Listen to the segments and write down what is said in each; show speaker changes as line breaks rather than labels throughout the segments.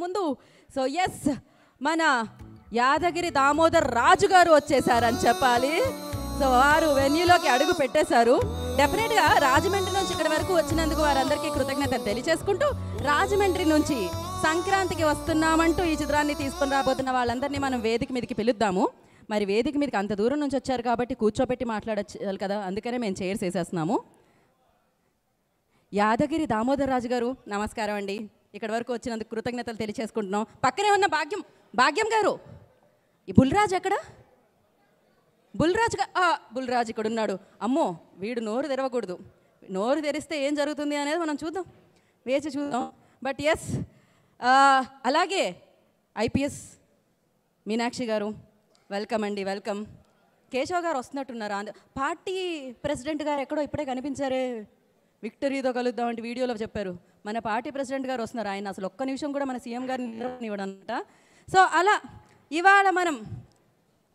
ముందు so yes మన యాదగిరి దామోదర్ రాజు గారు వచ్చేసారని చెప్పాలి. సో వారు వెన్యూలోకి అడుగు పెట్టేశారు. డెఫినెట్గా రాజమండ్రి నుంచి ఇక్కడ వరకు వచ్చినందుకు వారందరికీ కృతజ్ఞతలు తెలియచేసుకుంటూ, రాజమండ్రి నుంచి సంక్రాంతికి వస్తున్నామంటూ ఈ చిత్రాన్ని తీసుకొని రాబోతున్న వాళ్ళందరినీ మనం వేదిక మీదకి పిలుద్దాము. మరి వేదిక మీదకి అంత దూరం నుంచి వచ్చారు కాబట్టి కూర్చోబెట్టి మాట్లాడాలి కదా, అందుకనే మేము చైర్స్ వేసేస్తున్నాము. యాదగిరి దామోదర్ రాజు గారు నమస్కారం అండి. ఇక్కడ వరకు వచ్చినందుకు కృతజ్ఞతలు తెలియచేసుకుంటున్నాం. పక్కనే ఉన్న భాగ్యం గారు, ఈ బుల్రాజ్ ఎక్కడ? బుల్రాజ్ ఇక్కడ ఉన్నాడు. అమ్మో వీడు నోరు తెరవకూడదు, నోరు తెరిస్తే ఏం జరుగుతుంది అనేది మనం చూద్దాం, వేచి చూద్దాం. బట్ ఎస్ అలాగే ఐపీఎస్ మీనాక్షి గారు వెల్కమ్ అండి, వెల్కమ్. కేశవ్ గారు వస్తున్నట్టున్నారు. పార్టీ ప్రెసిడెంట్ గారు ఎక్కడో ఇప్పుడే కనిపించారే, విక్టరీతో కలుద్దాం అంటే వీడియోలో చెప్పారు. మన పార్టీ ప్రెసిడెంట్ గారు వస్తున్నారు. ఆయన అసలు ఒక్క నిమిషం కూడా మన సీఎం గారిని ఇవ్వడంట. సో అలా ఇవాళ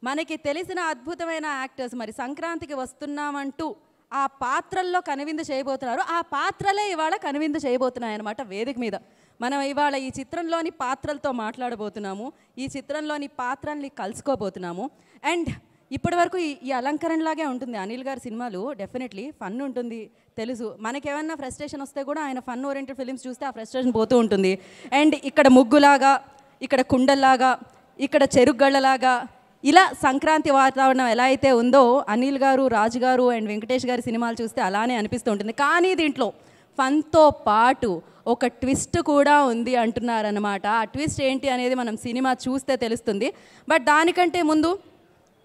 మనకి తెలిసిన అద్భుతమైన యాక్టర్స్ మరి సంక్రాంతికి వస్తున్నామంటూ ఆ పాత్రల్లో కనువిందు చేయబోతున్నారు. ఆ పాత్రలే ఇవాళ కనువిందు చేయబోతున్నాయి అన్నమాట వేదిక మీద. మనం ఇవాళ ఈ చిత్రంలోని పాత్రలతో మాట్లాడబోతున్నాము, ఈ చిత్రంలోని పాత్రల్ని కలుసుకోబోతున్నాము. అండ్ ఇప్పటి వరకు ఈ అలంకరణలాగే ఉంటుంది అనిల్ గారి సినిమాలు. డెఫినెట్లీ ఫన్ ఉంటుంది తెలుసు. మనకేమన్నా ఫ్రస్ట్రేషన్ వస్తే కూడా ఆయన ఫన్ ఓరియంటెడ్ ఫిలిమ్స్ చూస్తే ఆ ఫ్రస్ట్రేషన్ పోతూ ఉంటుంది. అండ్ ఇక్కడ ముగ్గులాగా, ఇక్కడ కుండల్లాగా, ఇక్కడ చెరుగళ్ళలాగా, ఇలా సంక్రాంతి వాతావరణం ఎలా అయితే ఉందో అనిల్ గారు, రాజు గారు అండ్ వెంకటేష్ గారి సినిమాలు చూస్తే అలానే అనిపిస్తూ ఉంటుంది. కానీ దీంట్లో ఫన్తో పాటు ఒక ట్విస్ట్ కూడా ఉంది అంటున్నారనమాట. ఆ ట్విస్ట్ ఏంటి అనేది మనం సినిమా చూస్తే తెలుస్తుంది. బట్ దానికంటే ముందు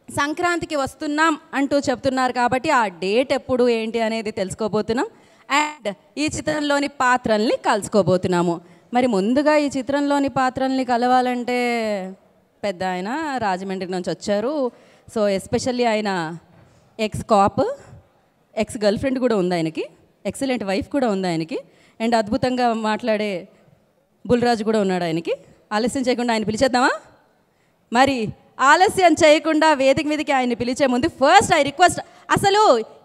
సంక్రాంతికి వస్తున్నాం అంటూ చెప్తున్నారు కాబట్టి ఆ డేట్ ఎప్పుడు ఏంటి అనేది తెలుసుకోబోతున్నాం. అండ్ ఈ చిత్రంలోని పాత్రల్ని కలుసుకోబోతున్నాము. మరి ముందుగా ఈ చిత్రంలోని పాత్రల్ని కలవాలంటే పెద్ద ఆయన రాజమండ్రి నుంచి వచ్చారు. సో ఎస్పెషల్లీ ఆయన X cap, ex girl friend కూడా ఉంది ఆయనకి, ఎక్సలెంట్ వైఫ్ కూడా ఉంది ఆయనకి, అండ్ అద్భుతంగా మాట్లాడే బుల్రాజు కూడా ఉన్నాడు ఆయనకి. ఆలస్యం చేయకుండా ఆయన పిలిచేద్దామా? మరి ఆలస్యం చేయకుండా వేదిక మీదకి ఆయన్ని పిలిచే ముందు ఫస్ట్ ఐ రిక్వెస్ట్, అసలు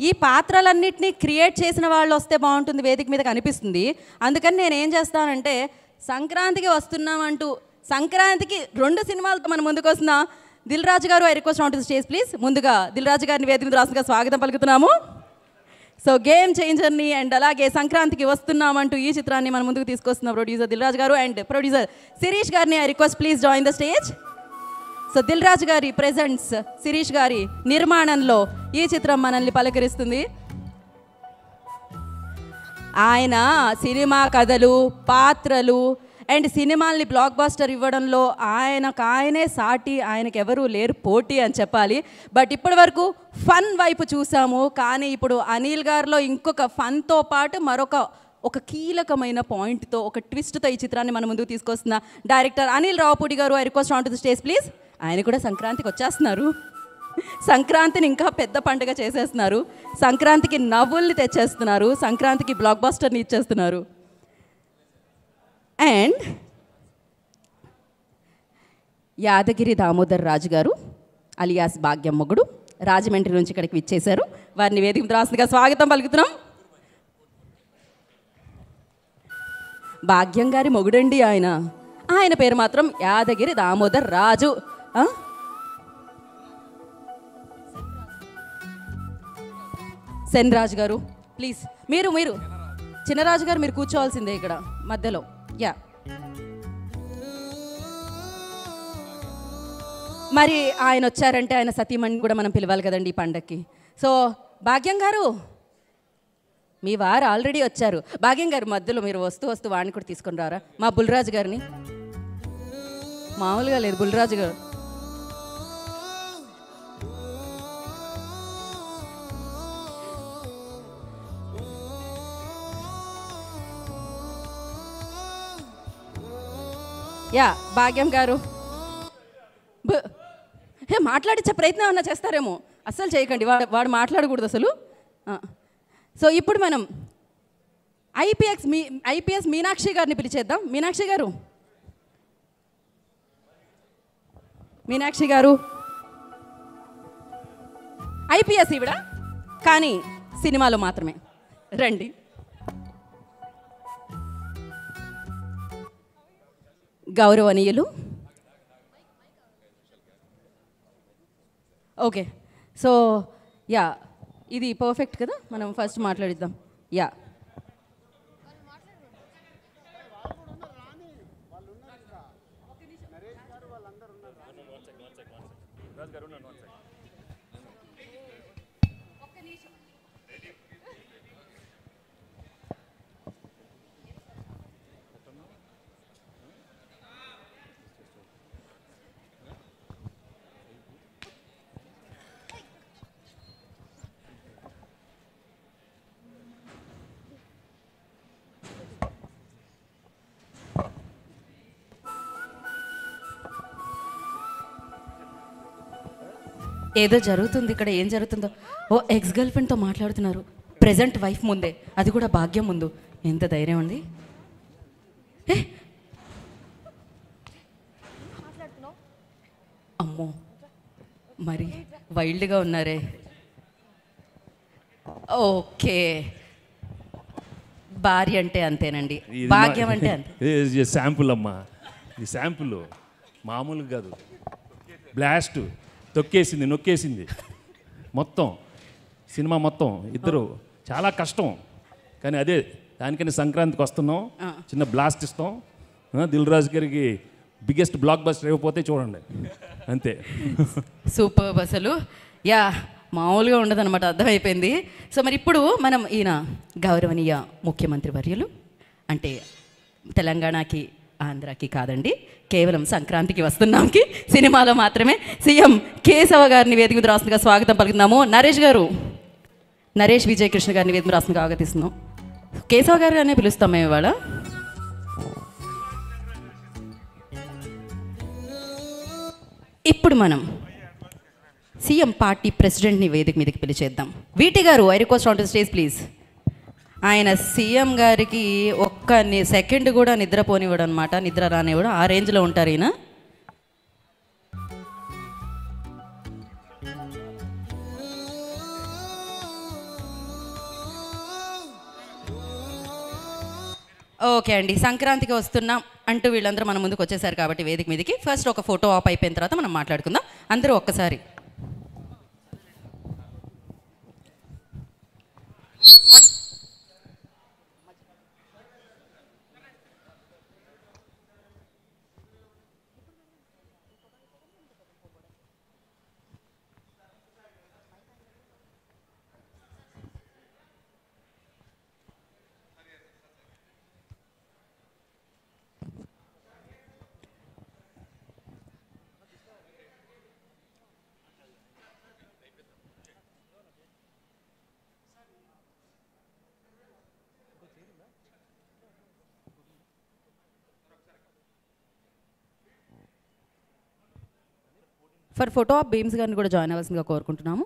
ఈ పాత్రలన్నింటినీ క్రియేట్ చేసిన వాళ్ళు వస్తే బాగుంటుంది వేదిక మీదకి అనిపిస్తుంది. అందుకని నేను ఏం చేస్తానంటే, సంక్రాంతికి వస్తున్నామంటూ సంక్రాంతికి 2 సినిమాలతో మనం ముందుకు వస్తున్న దిల్ రాజు గారు, I request on to the stage please. ముందుగా దిల్ రాజు గారిని వేదిక మీద రాష్ట్రంగా స్వాగతం పలుకుతున్నాము. సో గేమ్ చేంజర్ని అండ్ అలాగే సంక్రాంతికి వస్తున్నామంటూ ఈ చిత్రాన్ని మన ముందుకు తీసుకొస్తున్న ప్రొడ్యూసర్ దిల్ రాజు గారు అండ్ ప్రొడ్యూసర్ శిరీష్ గారిని I request please join the stage. So Dil Raju గారి ప్రెజెంట్స్ శిరీష్ గారి నిర్మాణంలో ఈ చిత్రం మనల్ని పలకరిస్తుంది. ఆయన సినిమా కథలు, పాత్రలు అండ్ సినిమాల్ని బ్లాక్ బాస్టర్ ఇవ్వడంలో ఆయనే సాటి, ఆయనకు ఎవరూ లేరు పోటీ అని చెప్పాలి. బట్ ఇప్పటి వరకు ఫన్ వైపు చూసాము, కానీ ఇప్పుడు అనిల్ గారిలో ఇంకొక ఫన్తో పాటు ఒక కీలకమైన పాయింట్తో, ఒక ట్విస్ట్తో ఈ చిత్రాన్ని మన ముందుకు తీసుకొస్తున్న డైరెక్టర్ అనిల్ రావుపూడి గారు, I request on to the stage please. ఆయన కూడా సంక్రాంతికి వచ్చేస్తున్నారు. సంక్రాంతిని ఇంకా పెద్ద పండుగ చేసేస్తున్నారు, సంక్రాంతికి నవ్వుల్ని తెచ్చేస్తున్నారు, సంక్రాంతికి బ్లాక్ బాస్టర్ని ఇచ్చేస్తున్నారు. అండ్ యాదగిరి దామోదర్ రాజు గారు అలియాస్ భాగ్యం మొగుడు రాజమండ్రి నుంచి ఇక్కడికి విచ్చేశారు. వారిని వేదిక రాష్ట్రంగా స్వాగతం పలుకుతున్నాం. భాగ్యం గారి మొగుడండి ఆయన పేరు మాత్రం యాదగిరి దామోదర్ రాజు. సెన్రాజు గారు ప్లీజ్, మీరు చిన్నరాజు గారు మీరు కూర్చోవాల్సిందే ఇక్కడ మధ్యలో. యా, మరి ఆయన వచ్చారంటే ఆయన సతీమణి కూడా మనం పిలవాలి కదండి ఈ పండక్కి. సో భాగ్యం గారు, మీ వారు ఆల్రెడీ వచ్చారు. భాగ్యం గారు మధ్యలో మీరు వస్తూ వాడిని కూడా తీసుకొని రారా, మా బుల్రాజు గారిని. మామూలుగా లేదు బుల్రాజు గారు. యా భాగ్యం గారు మాట్లాడించే ప్రయత్నం ఏమన్నా చేస్తారేమో, అస్సలు చేయకండి, వాడు మాట్లాడకూడదు అసలు. సో ఇప్పుడు మనం ఐపీఎస్ మీనాక్షి గారిని పిలిచేద్దాం. మీనాక్షి గారు ఐపీఎస్ ఈవిడ, కానీ సినిమాలో మాత్రమే. రండి. గౌరవనీయులు, ఓకే. సో యా, ఇది పర్ఫెక్ట్ కదా, మనం ఫస్ట్ మాట్లాడిద్దాం. యా, ఏదో జరుగుతుంది ఇక్కడ. ఏం జరుగుతుందో? ఓ, ఎక్స్ గర్ల్ ఫ్రెండ్తో మాట్లాడుతున్నారు ప్రజెంట్ వైఫ్ ముందే, అది కూడా భాగ్యం ముందు. ఎంత ధైర్యం ఉంది! అమ్మో, మరి వైల్డ్గా ఉన్నారే. ఓకే, భార్య అంటే అంతేనండి, భాగ్యం అంటే అంతే.
శాంపుల్ అమ్మా, ఇది శాంపుల్, మామూలు కాదు. బ్లాస్ట్ తొక్కేసింది, నొక్కేసింది మొత్తం సినిమా మొత్తం. ఇద్దరు చాలా కష్టం, కానీ అదే దానికని సంక్రాంతికి వస్తున్నాం, చిన్న బ్లాస్ట్ ఇస్తాం. దిల్ రాజు గారికి బిగ్గెస్ట్ బ్లాక్ బస్టర్ ఇవ్వకపోతే చూడండి, అంతే.
సూపర్ అసలు. యా, మామూలుగా ఉండదన్నమాట, అర్థమైపోయింది. సో మరి ఇప్పుడు మనం ఈయన గౌరవనీయ ముఖ్యమంత్రి వర్యులు, అంటే తెలంగాణకి ఆంధ్రాకి కాదండి, కేవలం సంక్రాంతికి వస్తున్నాంకి సినిమాలో మాత్రమే సీఎం కేశవ గారిని వేదిక మీద రాస్తుందిగా స్వాగతం పలుకుతున్నాము. నరేష్ విజయ్ కృష్ణ గారిని వేదిక మీద రాస్తుందిగా ఆగతిస్తున్నాం. కేశవ గారు అనే పిలుస్తాం మేము ఇవాళ. ఇప్పుడు మనం సీఎం పార్టీ ప్రెసిడెంట్ని వేదిక మీదకి పిలిచేద్దాం. వీటి గారు, I request on to stage please. ఆయన సీఎం గారికి ఒక్క సెకండ్ కూడా నిద్రపోనివ్వడు అనమాట, నిద్ర రానివ్వడు, ఆ రేంజ్లో ఉంటారు ఈయన. ఓకే అండి, సంక్రాంతికి వస్తున్నాం అంటూ వీళ్ళందరూ మన ముందుకు వచ్చేసారు కాబట్టి వేదిక మీదకి ఫస్ట్ ఒక ఫోటో ఆప్ అయిపోయిన తర్వాత మనం మాట్లాడుకుందాం. అందరూ ఒక్కసారి. ఫర్ ఫోటో ఆఫ్ బీమ్స్ గారిని కూడా జాయిన్ అవ్వాల్సిందిగా కోరుకుంటున్నాము.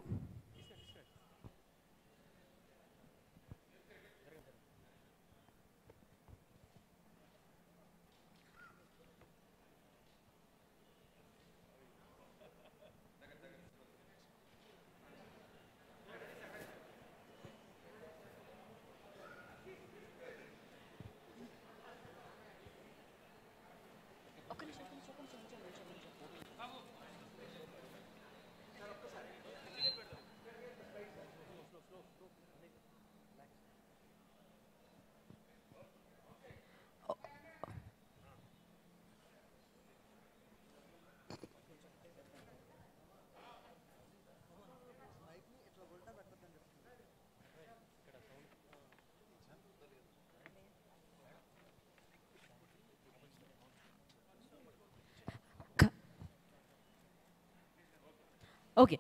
ఓకే,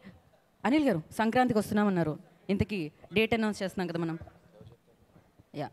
అనిల్ గారు సంక్రాంతికి వస్తున్నామన్నారు, ఇంతకీ డేట్ అనౌన్స్ చేస్తున్నాం కదా మనం. యా,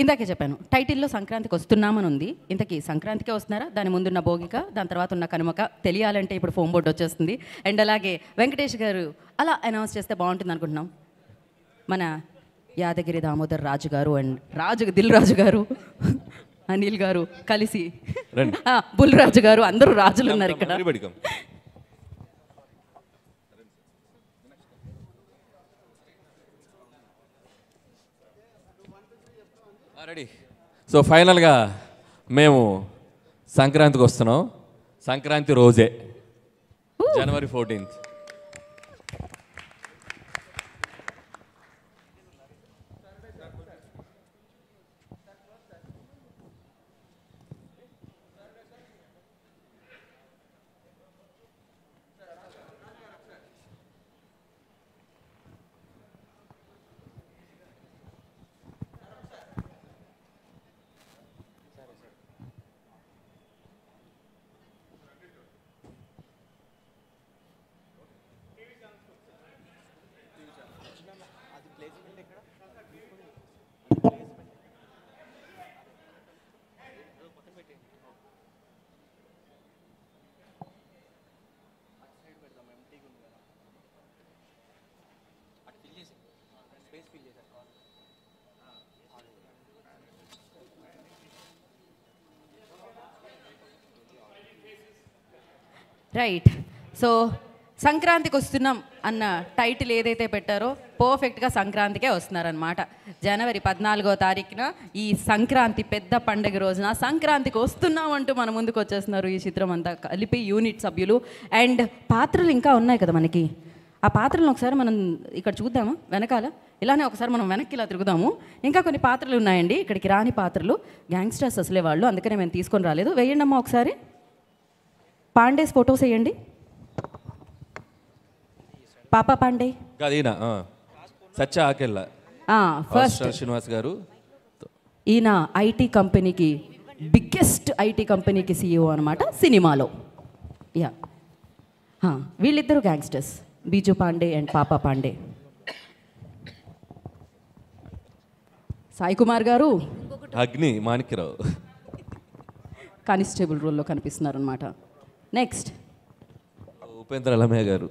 ఇందాకే చెప్పాను టైటిల్లో సంక్రాంతికి వస్తున్నామని ఉంది. ఇంతకీ సంక్రాంతికే వస్తున్నారా, దాని ముందున్న భోగిక, దాని తర్వాత ఉన్న కనుమక తెలియాలంటే ఇప్పుడు ఫోన్ బోర్డు వచ్చేస్తుంది. అండ్ అలాగే వెంకటేష్ గారు అలా అనౌన్స్ చేస్తే బాగుంటుంది అనుకుంటున్నాం. మన యాదగిరి దామోదర్ రాజు గారు అండ్ దిల్ రాజు గారు అనిల్ గారు కలిసి బుల్ రాజు గారు అందరూ రాజులు ఉన్నారు ఇక్కడ.
రెడీ. సో ఫైనల్గా మేము సంక్రాంతికి వస్తున్నాం. సంక్రాంతి రోజే జనవరి 14th.
రైట్. సో సంక్రాంతికి వస్తున్నాం అన్న టైటిల్ ఏదైతే పెట్టారో పర్ఫెక్ట్గా సంక్రాంతికే వస్తున్నారనమాట. జనవరి 14వ తారీఖున ఈ సంక్రాంతి పెద్ద పండుగ రోజున సంక్రాంతికి వస్తున్నాం అంటూ మన ముందుకు వచ్చేస్తున్నారు ఈ చిత్రం అంతా కలిపి యూనిట్ సభ్యులు. అండ్ పాత్రలు ఇంకా ఉన్నాయి కదా మనకి, ఆ పాత్రలను ఒకసారి మనం ఇక్కడ చూద్దామా వెనకాల, ఇలానే ఒకసారి మనం వెనక్కి ఇలా తిరుగుదాము. ఇంకా కొన్ని పాత్రలు ఉన్నాయండి ఇక్కడికి రాని పాత్రలు, గ్యాంగ్స్టర్స్ అసలే వాళ్ళు, అందుకనే మేము తీసుకొని రాలేదు. వేయండి అమ్మా ఒకసారి పాండేస్ ఫొటోస్ వేయండి. పాపా పాండే
సచ్చా ఆకెళ్ళ
ఫస్ట్
శ్రీనివాస్ గారు.
ఈయన ఐటీ కంపెనీకి బిగ్గెస్ట్ ఐటీ కంపెనీకి CEO అనమాట సినిమాలో. యా వీళ్ళిద్దరు గ్యాంగ్స్టర్స్, బీజు పాండే అండ్ పాపా పాండే. సాయి కుమార్ గారు
అగ్ని మాణిక్యరావు
కానిస్టేబుల్ రోల్లో కనిపిస్తున్నారు అనమాట. నెక్స్ట్
ఉపేంద్ర అలమయ్య గారు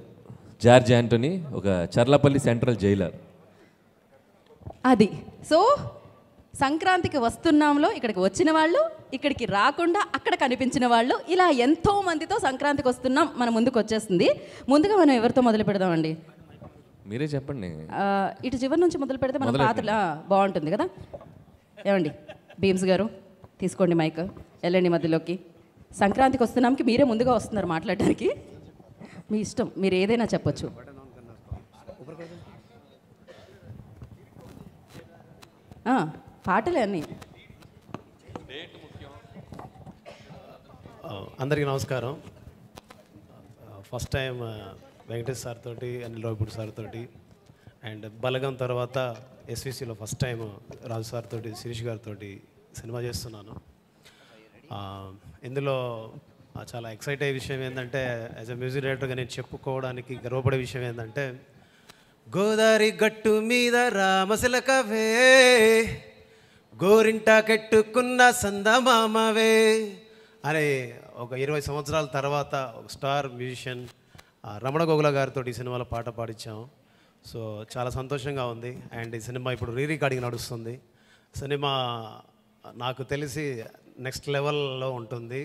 జార్జ్ యాంటోనీ, ఒక చర్లపల్లి సెంట్రల్ జైలర్.
అది సో సంక్రాంతికి వస్తున్నాంలో ఇక్కడికి వచ్చిన వాళ్ళు, ఇక్కడికి రాకుండా అక్కడ కనిపించిన వాళ్ళు, ఇలా ఎంతో మందితో సంక్రాంతికి వస్తున్నాం మన ముందుకు వచ్చేస్తుంది. ముందుగా మనం ఎవరితో మొదలు పెడదామండి?
మీరే చెప్పండి.
ఇటు చివరి నుంచి మొదలు పెడితే మన పాత్రలు బాగుంటుంది కదా. ఏమండి భీమ్స్ గారు తీసుకోండి మైక్, వెళ్ళండి మధ్యలోకి. సంక్రాంతికి వస్తున్నాంకి మీరే ముందుగా వస్తున్నారు మాట్లాడడానికి, మీ ఇష్టం, మీరు ఏదైనా చెప్పొచ్చు. పాటలే అన్నీ.
అందరికీ నమస్కారం. ఫస్ట్ టైం వెంకటేష్ సార్ తోటి, అనిల్ రావిపూడి సార్ తోటి, అండ్ బలగం తర్వాత ఎస్విసిలో ఫస్ట్ టైం రాజు సార్ తోటి, శిరీష్ గారితో సినిమా చేస్తున్నాను. ఇందులో చాలా ఎక్సైట్ అయ్యే విషయం ఏంటంటే, యాజ్ ఎ మ్యూజిక్ డైరెక్టర్గా నేను చెప్పుకోవడానికి గర్వపడే విషయం ఏంటంటే, గోదావరి గట్టు మీద రామశిలకవే, గోరింటా కట్టుకున్న సందమామవే అనే ఒక 20 సంవత్సరాల తర్వాత ఒక స్టార్ మ్యూజిషియన్ రమణ గోగుల గారితో ఈ సినిమాలో పాట పాడించాం. సో చాలా సంతోషంగా ఉంది. అండ్ ఈ సినిమా ఇప్పుడు రికార్డింగ్ నడుస్తుంది. సినిమా నాకు తెలిసి నెక్స్ట్ లెవెల్లో ఉంటుంది.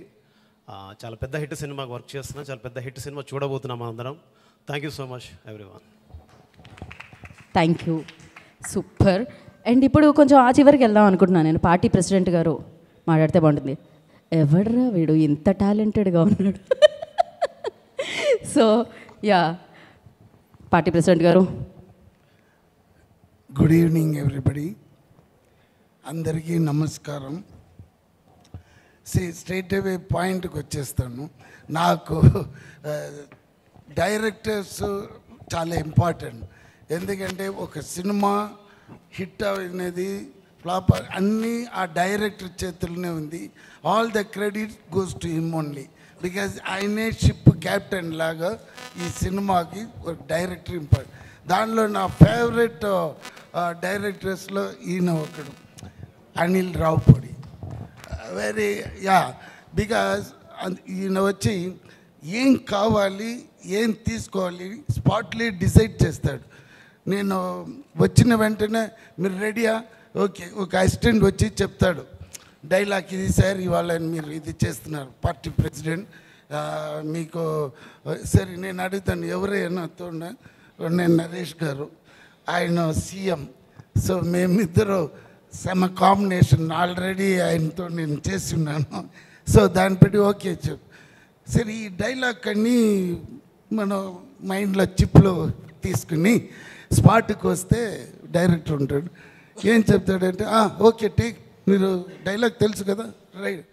చాలా పెద్ద హిట్ సినిమాకి వర్క్ చేస్తున్నాం. చాలా పెద్ద హిట్ సినిమా చూడబోతున్నాం అందరం. Thank you so much everyone.
Thank you, super. And ఇప్పుడు కొంచెం ఆ చివరికి వెళ్దాం అనుకుంటున్నాను నేను. పార్టీ ప్రెసిడెంట్ గారు మాట్లాడితే బాగుంటుంది. ఎవడ్రా వీడు ఇంత టాలెంటెడ్గా ఉన్నాడు? సో యా, పార్టీ ప్రెసిడెంట్ గారు.
గుడ్ ఈవినింగ్ ఎవ్రీబడి, అందరికీ నమస్కారం. స్ట్రైట్ అవే పాయింట్కి వచ్చేస్తాను. నాకు డైరెక్టర్స్ చాలా ఇంపార్టెంట్. ఎందుకంటే ఒక సినిమా హిట్ అనేది ఫ్లాప్ అన్నీ ఆ డైరెక్టర్ చేతుల్లోనే ఉంది. All the credit goes to him only, because ఆయనే షిప్ క్యాప్టెన్ లాగా ఈ సినిమాకి ఒక డైరెక్టర్ ఇంపార్టెంట్. దానిలో నా ఫేవరెట్ డైరెక్టర్స్లో ఈయన ఒకడు, అనిల్ రావుపూడి. వెరీ బికాజ్ ఈయన వచ్చి ఏం కావాలి ఏం తీసుకోవాలి స్పాట్లీ డిసైడ్ చేస్తాడు. నేను వచ్చిన వెంటనే మీరు రెడీయా, ఓకే, ఒక అసిస్టెంట్ వచ్చి చెప్తాడు డైలాగ్, ఇది సార్ ఇవాళ మీరు ఇది చేస్తున్నారు పార్టీ ప్రెసిడెంట్ మీకు. సరే నేను అడుగుతాను ఎవరైనా తోడ, నేను నరేష్ గారు, ఆయన సీఎం. సో మేమిద్దరు సమ కాంబినేషన్ ఆల్రెడీ ఆయనతో నేను చేసి ఉన్నాను. సో దాన్ని బట్టి ఓకే చెప్పు. సరే ఈ డైలాగ్ అన్నీ మనం మైండ్లో చిప్లో తీసుకుని స్పాట్కి వస్తే డైరెక్టర్ ఉంటాడు, ఏం చెప్తాడంటే ఓకే టేక్, మీరు డైలాగ్ తెలుసు కదా, రైట్.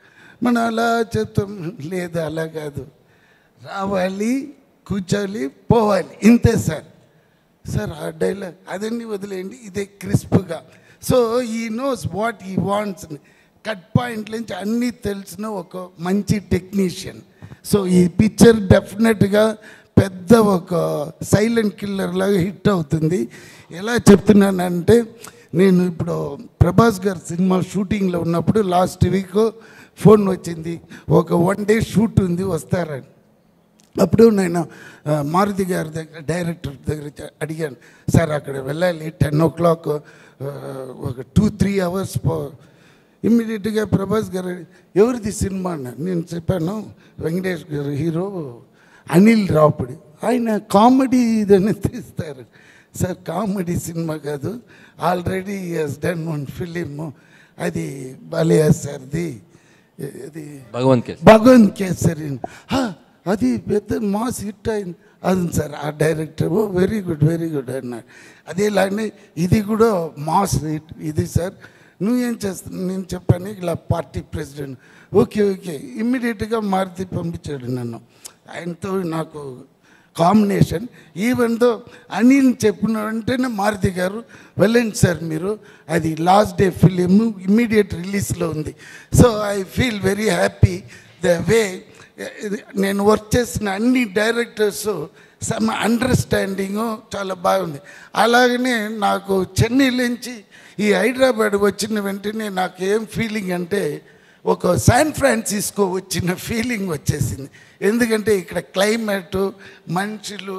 మనం అలా చెప్తాం, లేదు అలా కాదు, రావాలి కూర్చోవాలి పోవాలి ఇంతే సార్. సార్ ఆ డైలాగ్ అదన్నీ వదిలేయండి, ఇదే క్రిస్ప్గా. సో ఈ నోస్ వాట్ ఈ వాంట్స్, కట్ పాయింట్ నుంచి అన్నీ తెలిసిన ఒక మంచి టెక్నీషియన్. సో ఈ పిక్చర్ డెఫినెట్గా పెద్ద ఒక సైలెంట్ కిల్లర్ లాగా హిట్ అవుతుంది. ఎలా చెప్తున్నానంటే, నేను ఇప్పుడు ప్రభాస్ గారి సినిమా షూటింగ్లో ఉన్నప్పుడు లాస్ట్ వీక్ ఫోన్ వచ్చింది, ఒక 1 day షూట్ ఉంది వస్తారని. అప్పుడు నేను మారుతి గారి దగ్గర డైరెక్టర్ దగ్గర అడిగాను, సార్ అక్కడ వెళ్ళాలి 10 o'clock, ఒక 2-3 hours ఇమ్మీడియట్గా ప్రభాస్ గారు ఎవరిది సినిమా అన్న. నేను చెప్పాను వెంకటేష్ గారు హీరో, అనిల్ రావుపూడి, ఆయన కామెడీ ఇదని తీస్తారు. సార్ కామెడీ సినిమా కాదు, ఆల్రెడీ హస్ డన్ 1 film, అది బాలయ్య సార్ది, అది భగవంత్ కేసరి, అది పెద్ద మాస్ హిట్ అయింది. అది సార్ ఆ డైరెక్టర్ వెరీ గుడ్ అన్నాడు. అదేలానే ఇది కూడా మాస్ హిట్. ఇది సార్ నువ్వేం చేస్తాను, నేను చెప్పాను ఇలా పార్టీ ప్రెసిడెంట్, ఓకే ఇమ్మీడియట్గా మారుతి పంపించాడు నన్ను. ఆయనతో నాకు కాంబినేషన్. ఈవెన్ దో అనిల్ చెప్పిన వెంటనే మారుతి గారు వెళ్ళండి సార్ మీరు, అది లాస్ట్ డే ఫిలిం ఇమ్మీడియట్ రిలీజ్లో ఉంది. So I feel very happy the way నేను వర్క్ చేసిన అన్ని డైరెక్టర్స్ సమ్ అండర్స్టాండింగు చాలా బాగుంది. అలాగనే నాకు చెన్నై నుంచి ఈ హైదరాబాద్ వచ్చిన వెంటనే నాకు ఏం ఫీలింగ్ అంటే ఒక శాన్ ఫ్రాన్సిస్కో వచ్చిన ఫీలింగ్ వచ్చేసింది. ఎందుకంటే ఇక్కడ క్లైమేట్, మనుషులు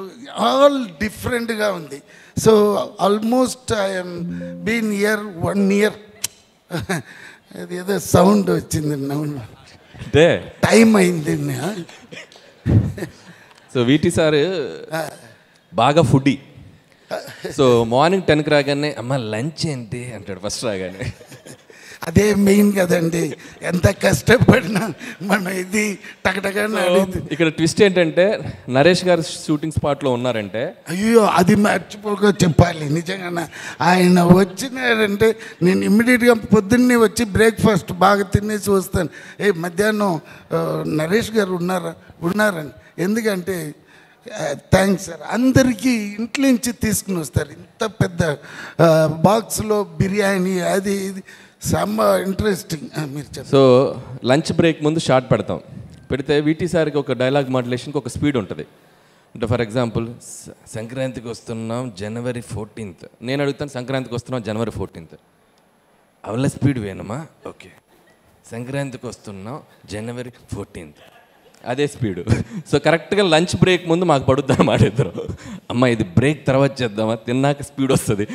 ఆల్ డిఫరెంట్గా ఉంది. So almost I'm been year 1 year. అది ఏదో సౌండ్ వచ్చింది,
అంటే
టైం అయింది.
సో వీటి సార్ బాగా ఫుడ్డీ. సో మార్నింగ్ 10కి రాగానే అమ్మ లంచ్ ఏంటి అంటాడు ఫస్ట్ రాగానే.
అదే మెయిన్ కదండి, ఎంత కష్టపడినా మనం ఇది టకటగా.
ఇక్కడ ట్విస్ట్ ఏంటంటే నరేష్ గారు షూటింగ్ స్పాట్లో ఉన్నారంటే,
అయ్యో అది మర్చిపోక చెప్పాలి నిజంగా. ఆయన వచ్చినారంటే నేను ఇమ్మీడియట్గా పొద్దున్నే వచ్చి బ్రేక్ఫాస్ట్ బాగా తినేసి వస్తాను. మధ్యాహ్నం నరేష్ గారు ఉన్నారని. ఎందుకంటే థ్యాంక్స్ సార్, అందరికీ ఇంట్లో నుంచి తీసుకుని వస్తారు ఇంత పెద్ద బాక్స్లో బిర్యానీ, అది ఇది చాలా ఇంట్రెస్టింగ్. మీరు చెప్పండి.
సో లంచ్ బ్రేక్ ముందు షార్ట్ పెడితే వీటి సార్కి ఒక డైలాగ్ మాడ్యులేషన్కి ఒక స్పీడ్ ఉంటుంది. అంటే ఫర్ ఎగ్జాంపుల్ సంక్రాంతికి వస్తున్నాం January 14th, నేను అడుగుతాను సంక్రాంతికి వస్తున్నాం January 14th, అవల స్పీడ్ వేనమ్మా, ఓకే సంక్రాంతికి వస్తున్నాం January 14th, అదే స్పీడు. సో కరెక్ట్గా లంచ్ బ్రేక్ ముందు మాకు పడుద్ది అన్నమాట. ఇద్దరు అమ్మ ఇది బ్రేక్ తర్వాత చేద్దామా, తిన్నాక స్పీడ్ వస్తుంది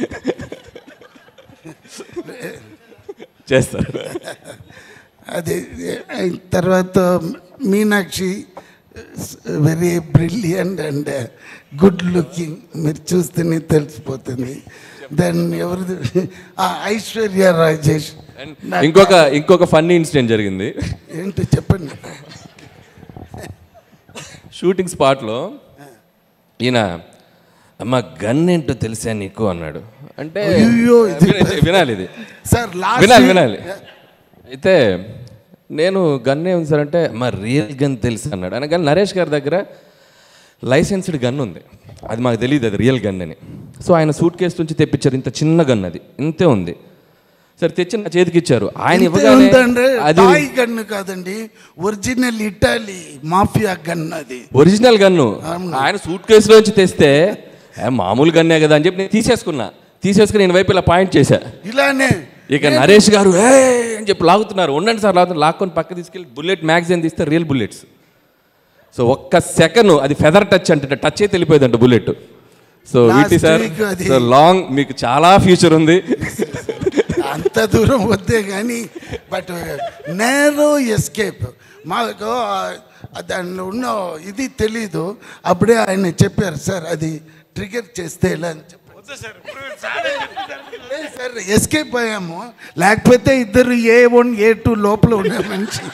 చేస్తారు.
అది తర్వాత Meenakshi very brilliant and good looking, మీరు చూస్తేనే తెలిసిపోతుంది. దెన్ ఎవరిది ఐశ్వర్య రాజేష్.
ఇంకొక ఫన్నీ ఇన్సిడెంట్ జరిగింది.
ఏంటి చెప్పండి.
షూటింగ్ స్పాట్లో ఈయన అమ్మ గన్ ఏంటో తెలుసా నీకు అన్నాడు. అంటే వినాలి ఇది
సార్,
వినాలి. అయితే నేను గన్ ఏముంది సార్ అంటే మా రియల్ గన్ తెలుసు అన్నాడు. అనగానే నరేష్ గారి దగ్గర లైసెన్స్డ్ గన్ ఉంది, అది మాకు తెలియదు అది రియల్ గన్ అని. సో ఆయన సూట్ కేసు నుంచి తెప్పించారు, ఇంత చిన్న గన్, అది ఇంతే ఉంది. సరే తెచ్చి నా చేతికి ఇచ్చారు. ఆయన
అది గన్ను కాదండి, ఒరిజినల్ ఇటాలీ మాఫియా గన్, అది ఒరిజినల్
గన్ను. ఆయన సూట్ కేసులోంచి తెస్తే మామూలు గన్నే కదా అని చెప్పి నేను తీసేసుకుని నేను వైపు ఇలా పాయింట్ చేశా.
ఇలానే
ఇక నరేష్ గారు ఏ అని చెప్పి లాగుతున్నారు. ఉండండి సార్ లాగుతున్నారు. లాక్కొని పక్క తీసుకెళ్ళి బుల్లెట్ మ్యాగజైన్ తీస్తే రియల్ బుల్లెట్స్. సో ఒక్క సెకండ్ అది ఫెదర్ టచ్ అంటే టచ్ అయితే వెళ్ళిపోయిందంట బుల్లెట్. సో వీటి సార్ సో లాంగ్ మీకు చాలా ఫ్యూచర్ ఉంది.
అంత దూరం వద్దే కానీ బట్ నేరో ఎస్కేప్ మాకు దానిలో ఉన్న ఇది తెలీదు. అప్పుడే ఆయన చెప్పారు సార్ అది ట్రిగర్ చేస్తే ఎలా అని చెప్పారు సార్. ఎస్కేప్ అయ్యాము, లేకపోతే ఇద్దరు A1 A2 లోపల ఉన్న మనిషి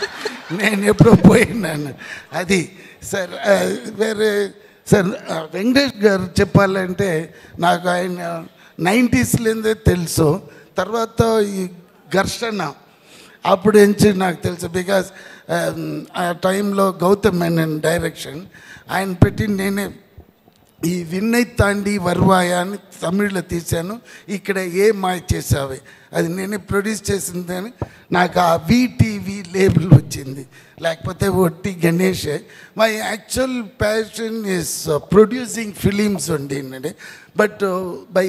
నేను ఎప్పుడో పోయినాను. అది సార్ వేరే సార్ వెంకటేష్ గారు చెప్పాలంటే నాకు ఆయన 90sలోనే తెలుసు. తర్వాత ఈ ఘర్షణ అప్పుడు నుంచి నాకు తెలుసు. బికాస్ ఆ టైంలో గౌతమ్ మేనన్ డైరెక్షన్ ఆయన పెట్టి నేనే ఈ విన్నై తాండి వర్వాయ అని తమిళ్లో తీశాను. ఇక్కడ ఏ మాయ చేసావే అది నేనే ప్రొడ్యూస్ చేసిందని నాకు ఆ VTV లేబుల్ వచ్చింది. లేకపోతే ఒట్టి గణేషే. My actual passion is producing films ఉండిందండి. బట్ బై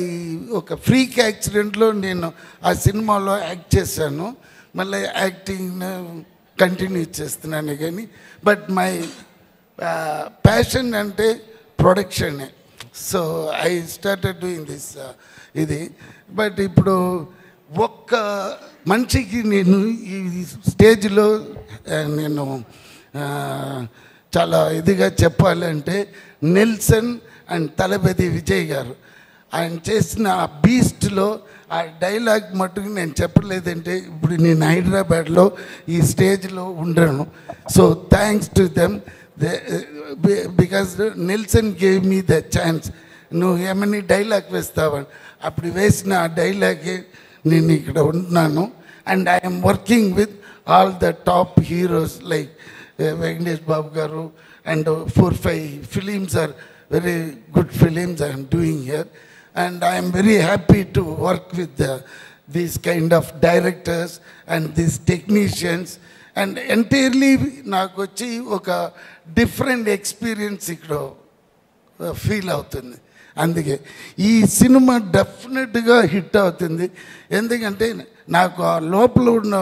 ఒక ఫ్రీక్ యాక్సిడెంట్లో నేను ఆ సినిమాలో యాక్ట్ చేశాను. మళ్ళీ యాక్టింగ్ కంటిన్యూ చేస్తున్నాను కానీ బట్ మై ప్యాషన్ అంటే ప్రొడక్షనే. So I started doing this ఇది. బట్ ఇప్పుడు ఒక్క మనిషికి నేను ఈ స్టేజ్లో నేను చాలా ఇదిగా చెప్పాలంటే నెల్సన్ అండ్ తలపతి విజయ్ గారు ఆయన చేసిన ఆ బీస్ట్లో ఆ డైలాగ్ మట్టుకు నేను చెప్పలేదంటే ఇప్పుడు నేను హైదరాబాద్లో ఈ స్టేజ్లో ఉండను. So thanks to them. Because Nelson gave me the chance. నువ్వు ఏమని డైలాగ్ వేస్తావని అప్పుడు వేసిన ఆ డైలాగే నేను ఇక్కడ ఉంటున్నాను. And I'm working with all the top heroes like Venkatesh Babu గారు and 4-5 films are very good films I am doing here, and I am very happy to work with these kind of directors and these technicians, and entirely నాకు వచ్చి ఒక different experience ఇక్కడ feel అవుతుంది. అందుకే ఈ cinema డెఫినెట్గా hit అవుతుంది. ఎందుకంటే నాకు ఆ లోపల ఉన్న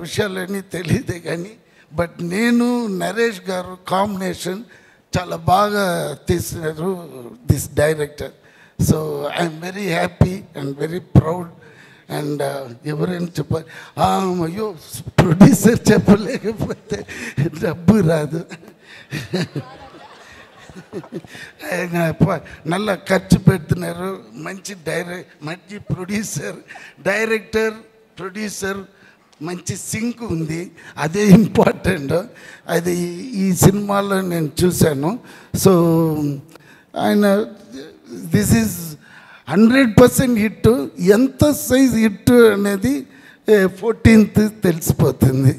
విషయాలన్నీ తెలియదే కానీ బట్ నేను నరేష్ గారు కాంబినేషన్ చాలా బాగా తీసినారు this director. So I'm very happy and very proud. And ఎవరైనా చెప్పాలి అయ్యో ప్రొడ్యూసర్ చెప్పలేకపోతే డబ్బు రాదు. ఆయన నల్ల ఖర్చు పెడుతున్నారు. మంచి మంచి డైరెక్టర్ ప్రొడ్యూసర్ మంచి సింక్ ఉంది. అదే ఇంపార్టెంట్. అది ఈ సినిమాలో నేను చూశాను. సో ఆయన దిస్ ఈజ్ 100% హిట్. ఎంత సైజ్ హిట్ అనేది 14th తెలిసిపోతుంది.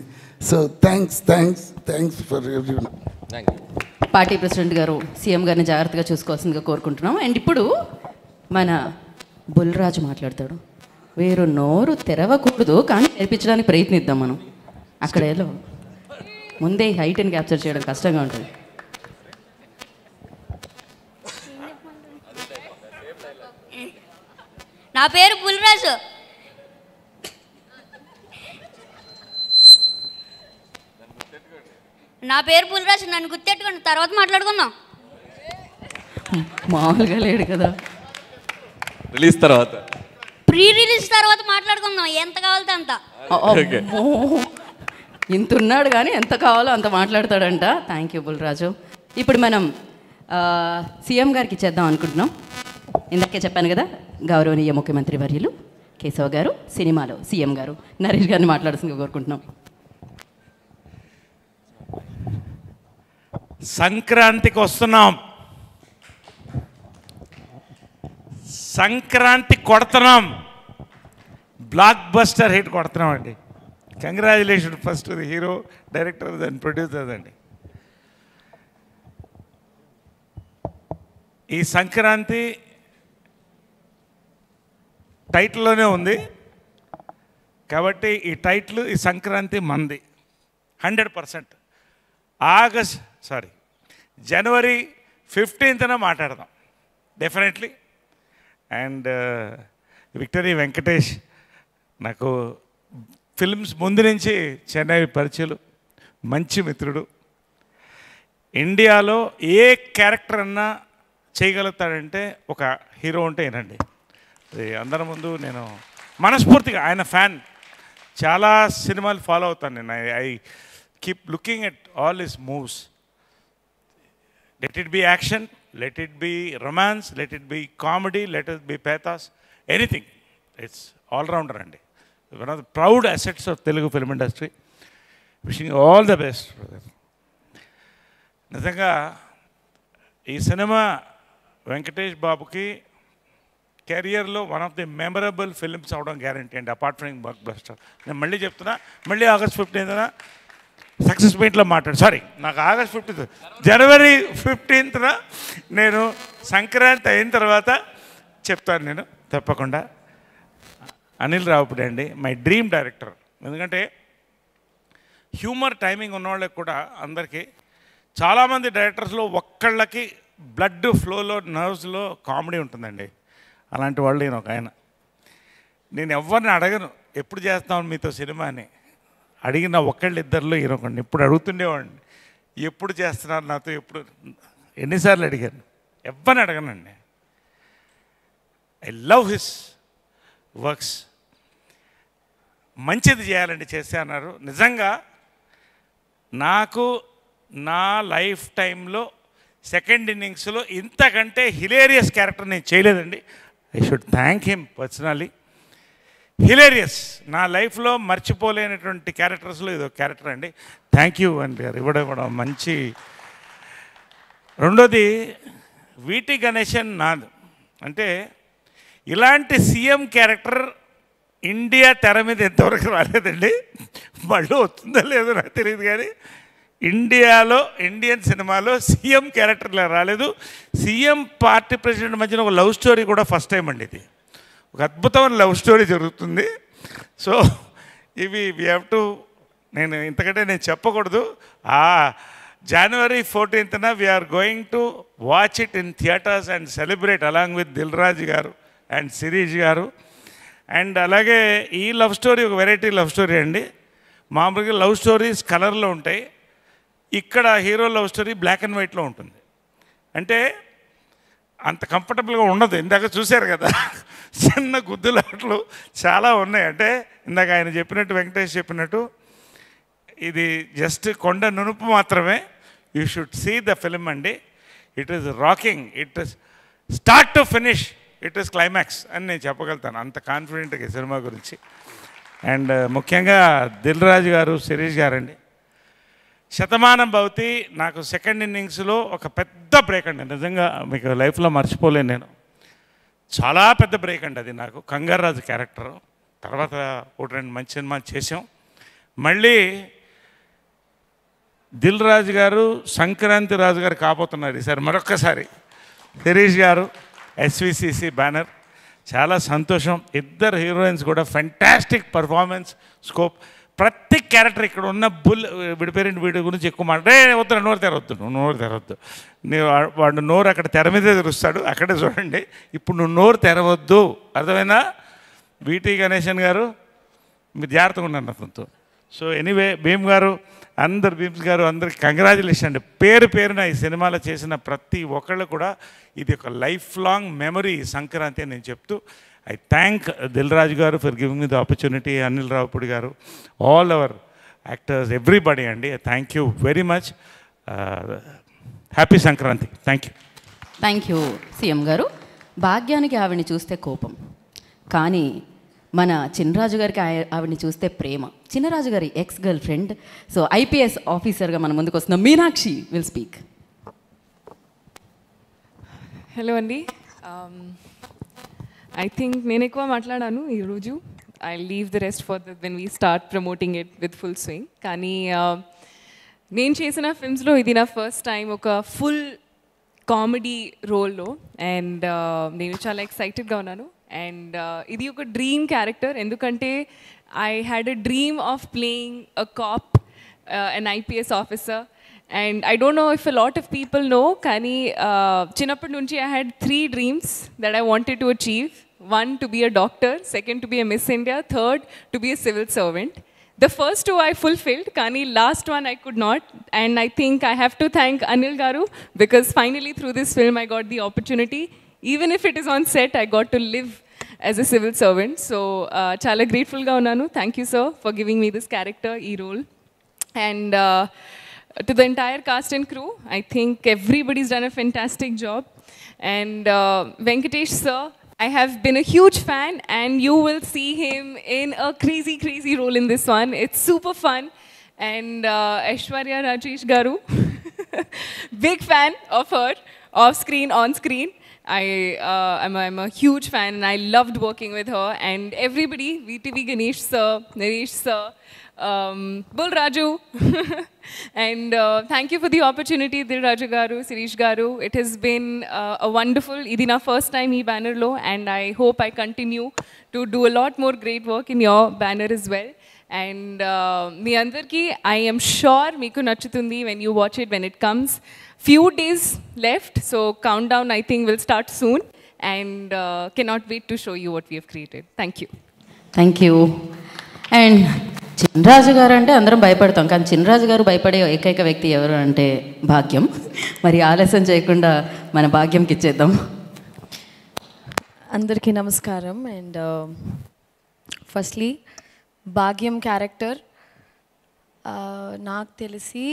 So thanks for everyone.
Party president గారు సీఎం గారిని జాగ్రత్తగా చూసుకోవాల్సిందిగా కోరుకుంటున్నాం. అండ్ ఇప్పుడు మన బుల్రాజు మాట్లాడతాడు. వీరు నోరు తెరవకూడదు కానీ నేర్పించడానికి ప్రయత్నిద్దాం మనం. అక్కడ ఏదో ముందే హైట్ని క్యాప్చర్ చేయడం కష్టంగా ఉంటుంది.
నా పేరు బుల్రాజు. నన్ను గుర్తెట్టుకోండి, తర్వాత మాట్లాడుకుందాం.
మామూలుగా లేడు కదా.
రిలీజ్ తర్వాత
ప్రీ రిలీజ్ తర్వాత మాట్లాడుకుందాం, ఎంత కావాలితే అంత.
ఇంత ఉన్నాడు కానీ ఎంత కావాలో అంత మాట్లాడతాడంట. Thank you Bulraju. ఇప్పుడు మనం సీఎం గారికి ఇచ్చేద్దాం అనుకుంటున్నాం. ఇందాకే చెప్పాను కదా, గౌరవనీయ ముఖ్యమంత్రి వర్యులు కేశవ్ గారు సినిమాలో సీఎం గారు నరేష్ గారిని మాట్లాడాల్సిందిగా కోరుకుంటున్నాం.
సంక్రాంతికి వస్తున్నాం, సంక్రాంతి కొడుతున్నాం, బ్లాక్ బస్టర్ హిట్ కొడుతున్నాం అండి. Congratulation first the hero, director and producer అండి. ఈ సంక్రాంతి టైటిల్లోనే ఉంది కాబట్టి ఈ టైటిల్ ఈ సంక్రాంతి మంది 100%. జనవరి 15th మాట్లాడదాం డెఫినెట్లీ. అండ్ విక్టరీ వెంకటేష్ నాకు ఫిల్మ్స్ ముందు నుంచి చెన్నై పరిచయలు, మంచి మిత్రుడు. ఇండియాలో ఏ క్యారెక్టర్ అన్నా చేయగలుగుతాడంటే ఒక హీరో ఉంటే ఏనండి. అది అందరి ముందు నేను మనస్ఫూర్తిగా ఆయన ఫ్యాన్. చాలా సినిమాలు ఫాలో అవుతాను నేను. I keep looking at all his moves. Let it be action, let it be romance, let it be comedy, let it be pathos, anything. It's allrounder అండి. One of the proud assets of Telugu film industry. Wishing all the best. నిజంగా ఈ సినిమా వెంకటేష్ బాబుకి కెరియర్లో one of the memorable films అవడం guarantee అండి, apart from blockbuster. నేను మళ్ళీ చెప్తున్నా, మళ్ళీ August 15th సక్సెస్ మీట్లో సారీ నాకు August 15th, January 15th నేను సంక్రాంతి అయిన తర్వాత చెప్తాను నేను తప్పకుండా. అనిల్ రావుపూడి అండి, మై డ్రీమ్ డైరెక్టర్. ఎందుకంటే హ్యూమర్ టైమింగ్ ఉన్నవాళ్ళకి కూడా అందరికీ, చాలామంది డైరెక్టర్స్లో ఒక్కళ్ళకి బ్లడ్ ఫ్లోలో నర్వ్స్లో కామెడీ ఉంటుందండి. అలాంటి వాళ్ళు నేను ఒక ఆయన. నేను ఎవరిని అడగను ఎప్పుడు చేస్తాను మీతో సినిమా అని. అడిగిన ఒక్కళ్ళు ఇద్దరిలో ఈయనొకండి. ఇప్పుడు అడుగుతుండేవాడిని ఎప్పుడు చేస్తున్నారు నాతో, ఎప్పుడు ఎన్నిసార్లు అడిగాను. ఎవరిని అడగనండి. I love his works. మంచిది చేయాలండి చేస్తే అన్నారు. నిజంగా నాకు నా లైఫ్ టైంలో సెకండ్ ఇన్నింగ్స్లో ఇంతకంటే హిలేరియస్ క్యారెక్టర్ నేను చేయలేదండి. I should thank him personally. Hilarious, నా లైఫ్లో మర్చిపోలేనటువంటి క్యారెక్టర్స్లో ఇదో క్యారెక్టర్ అండి. థ్యాంక్ యూ అండి గారు ఇవ్వడం మంచి. రెండోది వీటి గణేశన్ నాథ్. అంటే ఇలాంటి సీఎం క్యారెక్టర్ ఇండియా తెర మీద ఎంతవరకు రాలేదండి. మళ్ళీ వస్తుందో లేదో నాకు తెలియదు, కానీ ఇండియాలో ఇండియన్ సినిమాలో సీఎం క్యారెక్టర్లా రాలేదు. సీఎం పార్టీ ప్రెసిడెంట్ మధ్యన ఒక లవ్ స్టోరీ కూడా ఫస్ట్ టైం అండి. ఇది ఒక అద్భుతమైన లవ్ స్టోరీ జరుగుతుంది. సో ఇవి వీ హ్యావ్ టు, నేను ఇంతకంటే నేను చెప్పకూడదు. January 14th we're going to watch it in theatres and celebrate along with Dil Raju గారు అండ్ శిరీష్ గారు. అండ్ అలాగే ఈ లవ్ స్టోరీ ఒక వెరైటీ లవ్ స్టోరీ అండి. మామూలుగా లవ్ స్టోరీస్ కలర్లో ఉంటాయి, ఇక్కడ hero love story black and వైట్లో ఉంటుంది. అంటే అంత కంఫర్టబుల్గా ఉండదు. ఇందాక చూశారు కదా చిన్న గుద్దులాట్లు చాలా ఉన్నాయి. అంటే ఇందాక ఆయన చెప్పినట్టు, వెంకటేష్ చెప్పినట్టు, ఇది జస్ట్ కొండ నునుపు మాత్రమే. You should see the film అండి. It is rocking, it is start to finish, it is climax అని నేను చెప్పగలుగుతాను అంత కాన్ఫిడెంట్గా ఈ సినిమా గురించి. అండ్ ముఖ్యంగా దిల్ రాజు గారు, శిరీష్ గారండి. శతమానం భవతి నాకు సెకండ్ ఇన్నింగ్స్లో ఒక పెద్ద బ్రేక్ అండి. నిజంగా మీకు లైఫ్లో మర్చిపోలేను నేను. చాలా పెద్ద బ్రేక్ అండి అది నాకు. కంగారాజు క్యారెక్టరు తర్వాత ఒకటి రెండు మంచి సినిమాలు చేసాం. మళ్ళీ దిల్ రాజు గారు సంక్రాంతి రాజు గారు కాబోతున్నారు ఈసారి మరొక్కసారి. శిరీష్ గారు SVCC బ్యానర్. చాలా సంతోషం. ఇద్దరు హీరోయిన్స్ కూడా ఫెంటాస్టిక్ పర్ఫార్మెన్స్, స్కోప్. ప్రతి క్యారెక్టర్ ఇక్కడ ఉన్న విడిపోయిన వీడి గురించి ఎక్కువ వద్దు, నోరు తెరవద్దు, నువ్వు నోరు తెరవద్దు. వాడు నోరు అక్కడ తెర మీదే తెరుస్తాడు, అక్కడే చూడండి. ఇప్పుడు నువ్వు నోరు తెరవద్దు, అర్థమైనా? వీటి గణేశన్ గారు మీరు జాగ్రత్తగా ఉన్నారు అతనితో. సో ఎనీవే భీమ్ గారు, అందరు భీమ్స్ గారు, అందరికి కంగ్రాచులేషన్ అండి. పేరు పేరున ఈ సినిమాలో చేసిన ప్రతి ఒక్కళ్ళు కూడా ఇది ఒక లైఫ్ లాంగ్ మెమరీ సంక్రాంతి అని నేను చెప్తూ ఐ థ్యాంక్ దిల్ రాజు గారు for giving me the opportunity, Anil Ravipudi గారు, ఆల్ అవర్ యాక్టర్స్, ఎవ్రీబడి అండి. Thank you very much. Happy Sankranti. Thank you.
Thank you CM గారు. భాగ్యానికి ఆవిడని చూస్తే కోపం, కానీ మన చిన్నరాజు గారికి ఆవిడని చూస్తే ప్రేమ. చిన్నరాజు గారి ex girl friend, so IPS ఆఫీసర్గా మన ముందుకు వస్తున్న మీనాక్షి విల్ స్పీక్.
హలో అండి. ఐ థింక్ నేను ఎక్కువ మాట్లాడాను ఈరోజు. I leave the rest for when we start promoting it with full swing. కానీ నేను చేసిన ఫిల్మ్స్లో ఇది నా ఫస్ట్ టైం ఒక ఫుల్ కామెడీ రోల్లో. అండ్ నేను చాలా ఎక్సైటెడ్గా ఉన్నాను. అండ్ ఇది ఒక డ్రీమ్ క్యారెక్టర్, ఎందుకంటే I had a dream of playing a cap, an IPS officer. And I don't know if a lot of people know, Kani, Chinnappadi nunchi I had 3 dreams that I wanted to achieve. One, to be a doctor. Second, to be a Miss India. Third, to be a civil servant. The first 2 I fulfilled, Kani last one I could not. And I think I have to thank Anil Garu, because finally through this film I got the opportunity. Even if it is on set, I got to live as a civil servant. So, chala grateful ga unnanu. Thank you, sir, for giving me this character, e role. And to the entire cast and crew, I think everybody's done a fantastic job. And Venkatesh sir, I have been a huge fan, and you will see him in a crazy, crazy role in this one. It's super fun. And Aishwarya Rajesh Garu, big fan of her, off screen, on screen. I'm a huge fan, and I loved working with her. And everybody, VTV Ganesh sir, Naresh sir, Bull Raju, and thank you for the opportunity, Dil Raju Garu, Sirish Garu. It has been a wonderful, idi na first time ee banner lo, and I hope I continue to do a lot more great work in your banner as well. And మీ అందరికీ I am sure మీకు నచ్చుతుంది when you watch it when it comes. Few days left, so countdown I think will start soon, and cannot wait to show you what we have created. Thank you.
Thank you. And Chinaraju గారు అంటే అందరం భయపడతాం, కానీ చినరాజు గారు భయపడే ఏకైక వ్యక్తి ఎవరు అంటే భాగ్యం. మరి ఆలస్యం చేయకుండా మన భాగ్యంకి ఇచ్చేద్దాం.
అందరికీ నమస్కారం. అండ్ ఫస్ట్లీ భాగ్యం క్యారెక్టర్ నాకు తెలిసి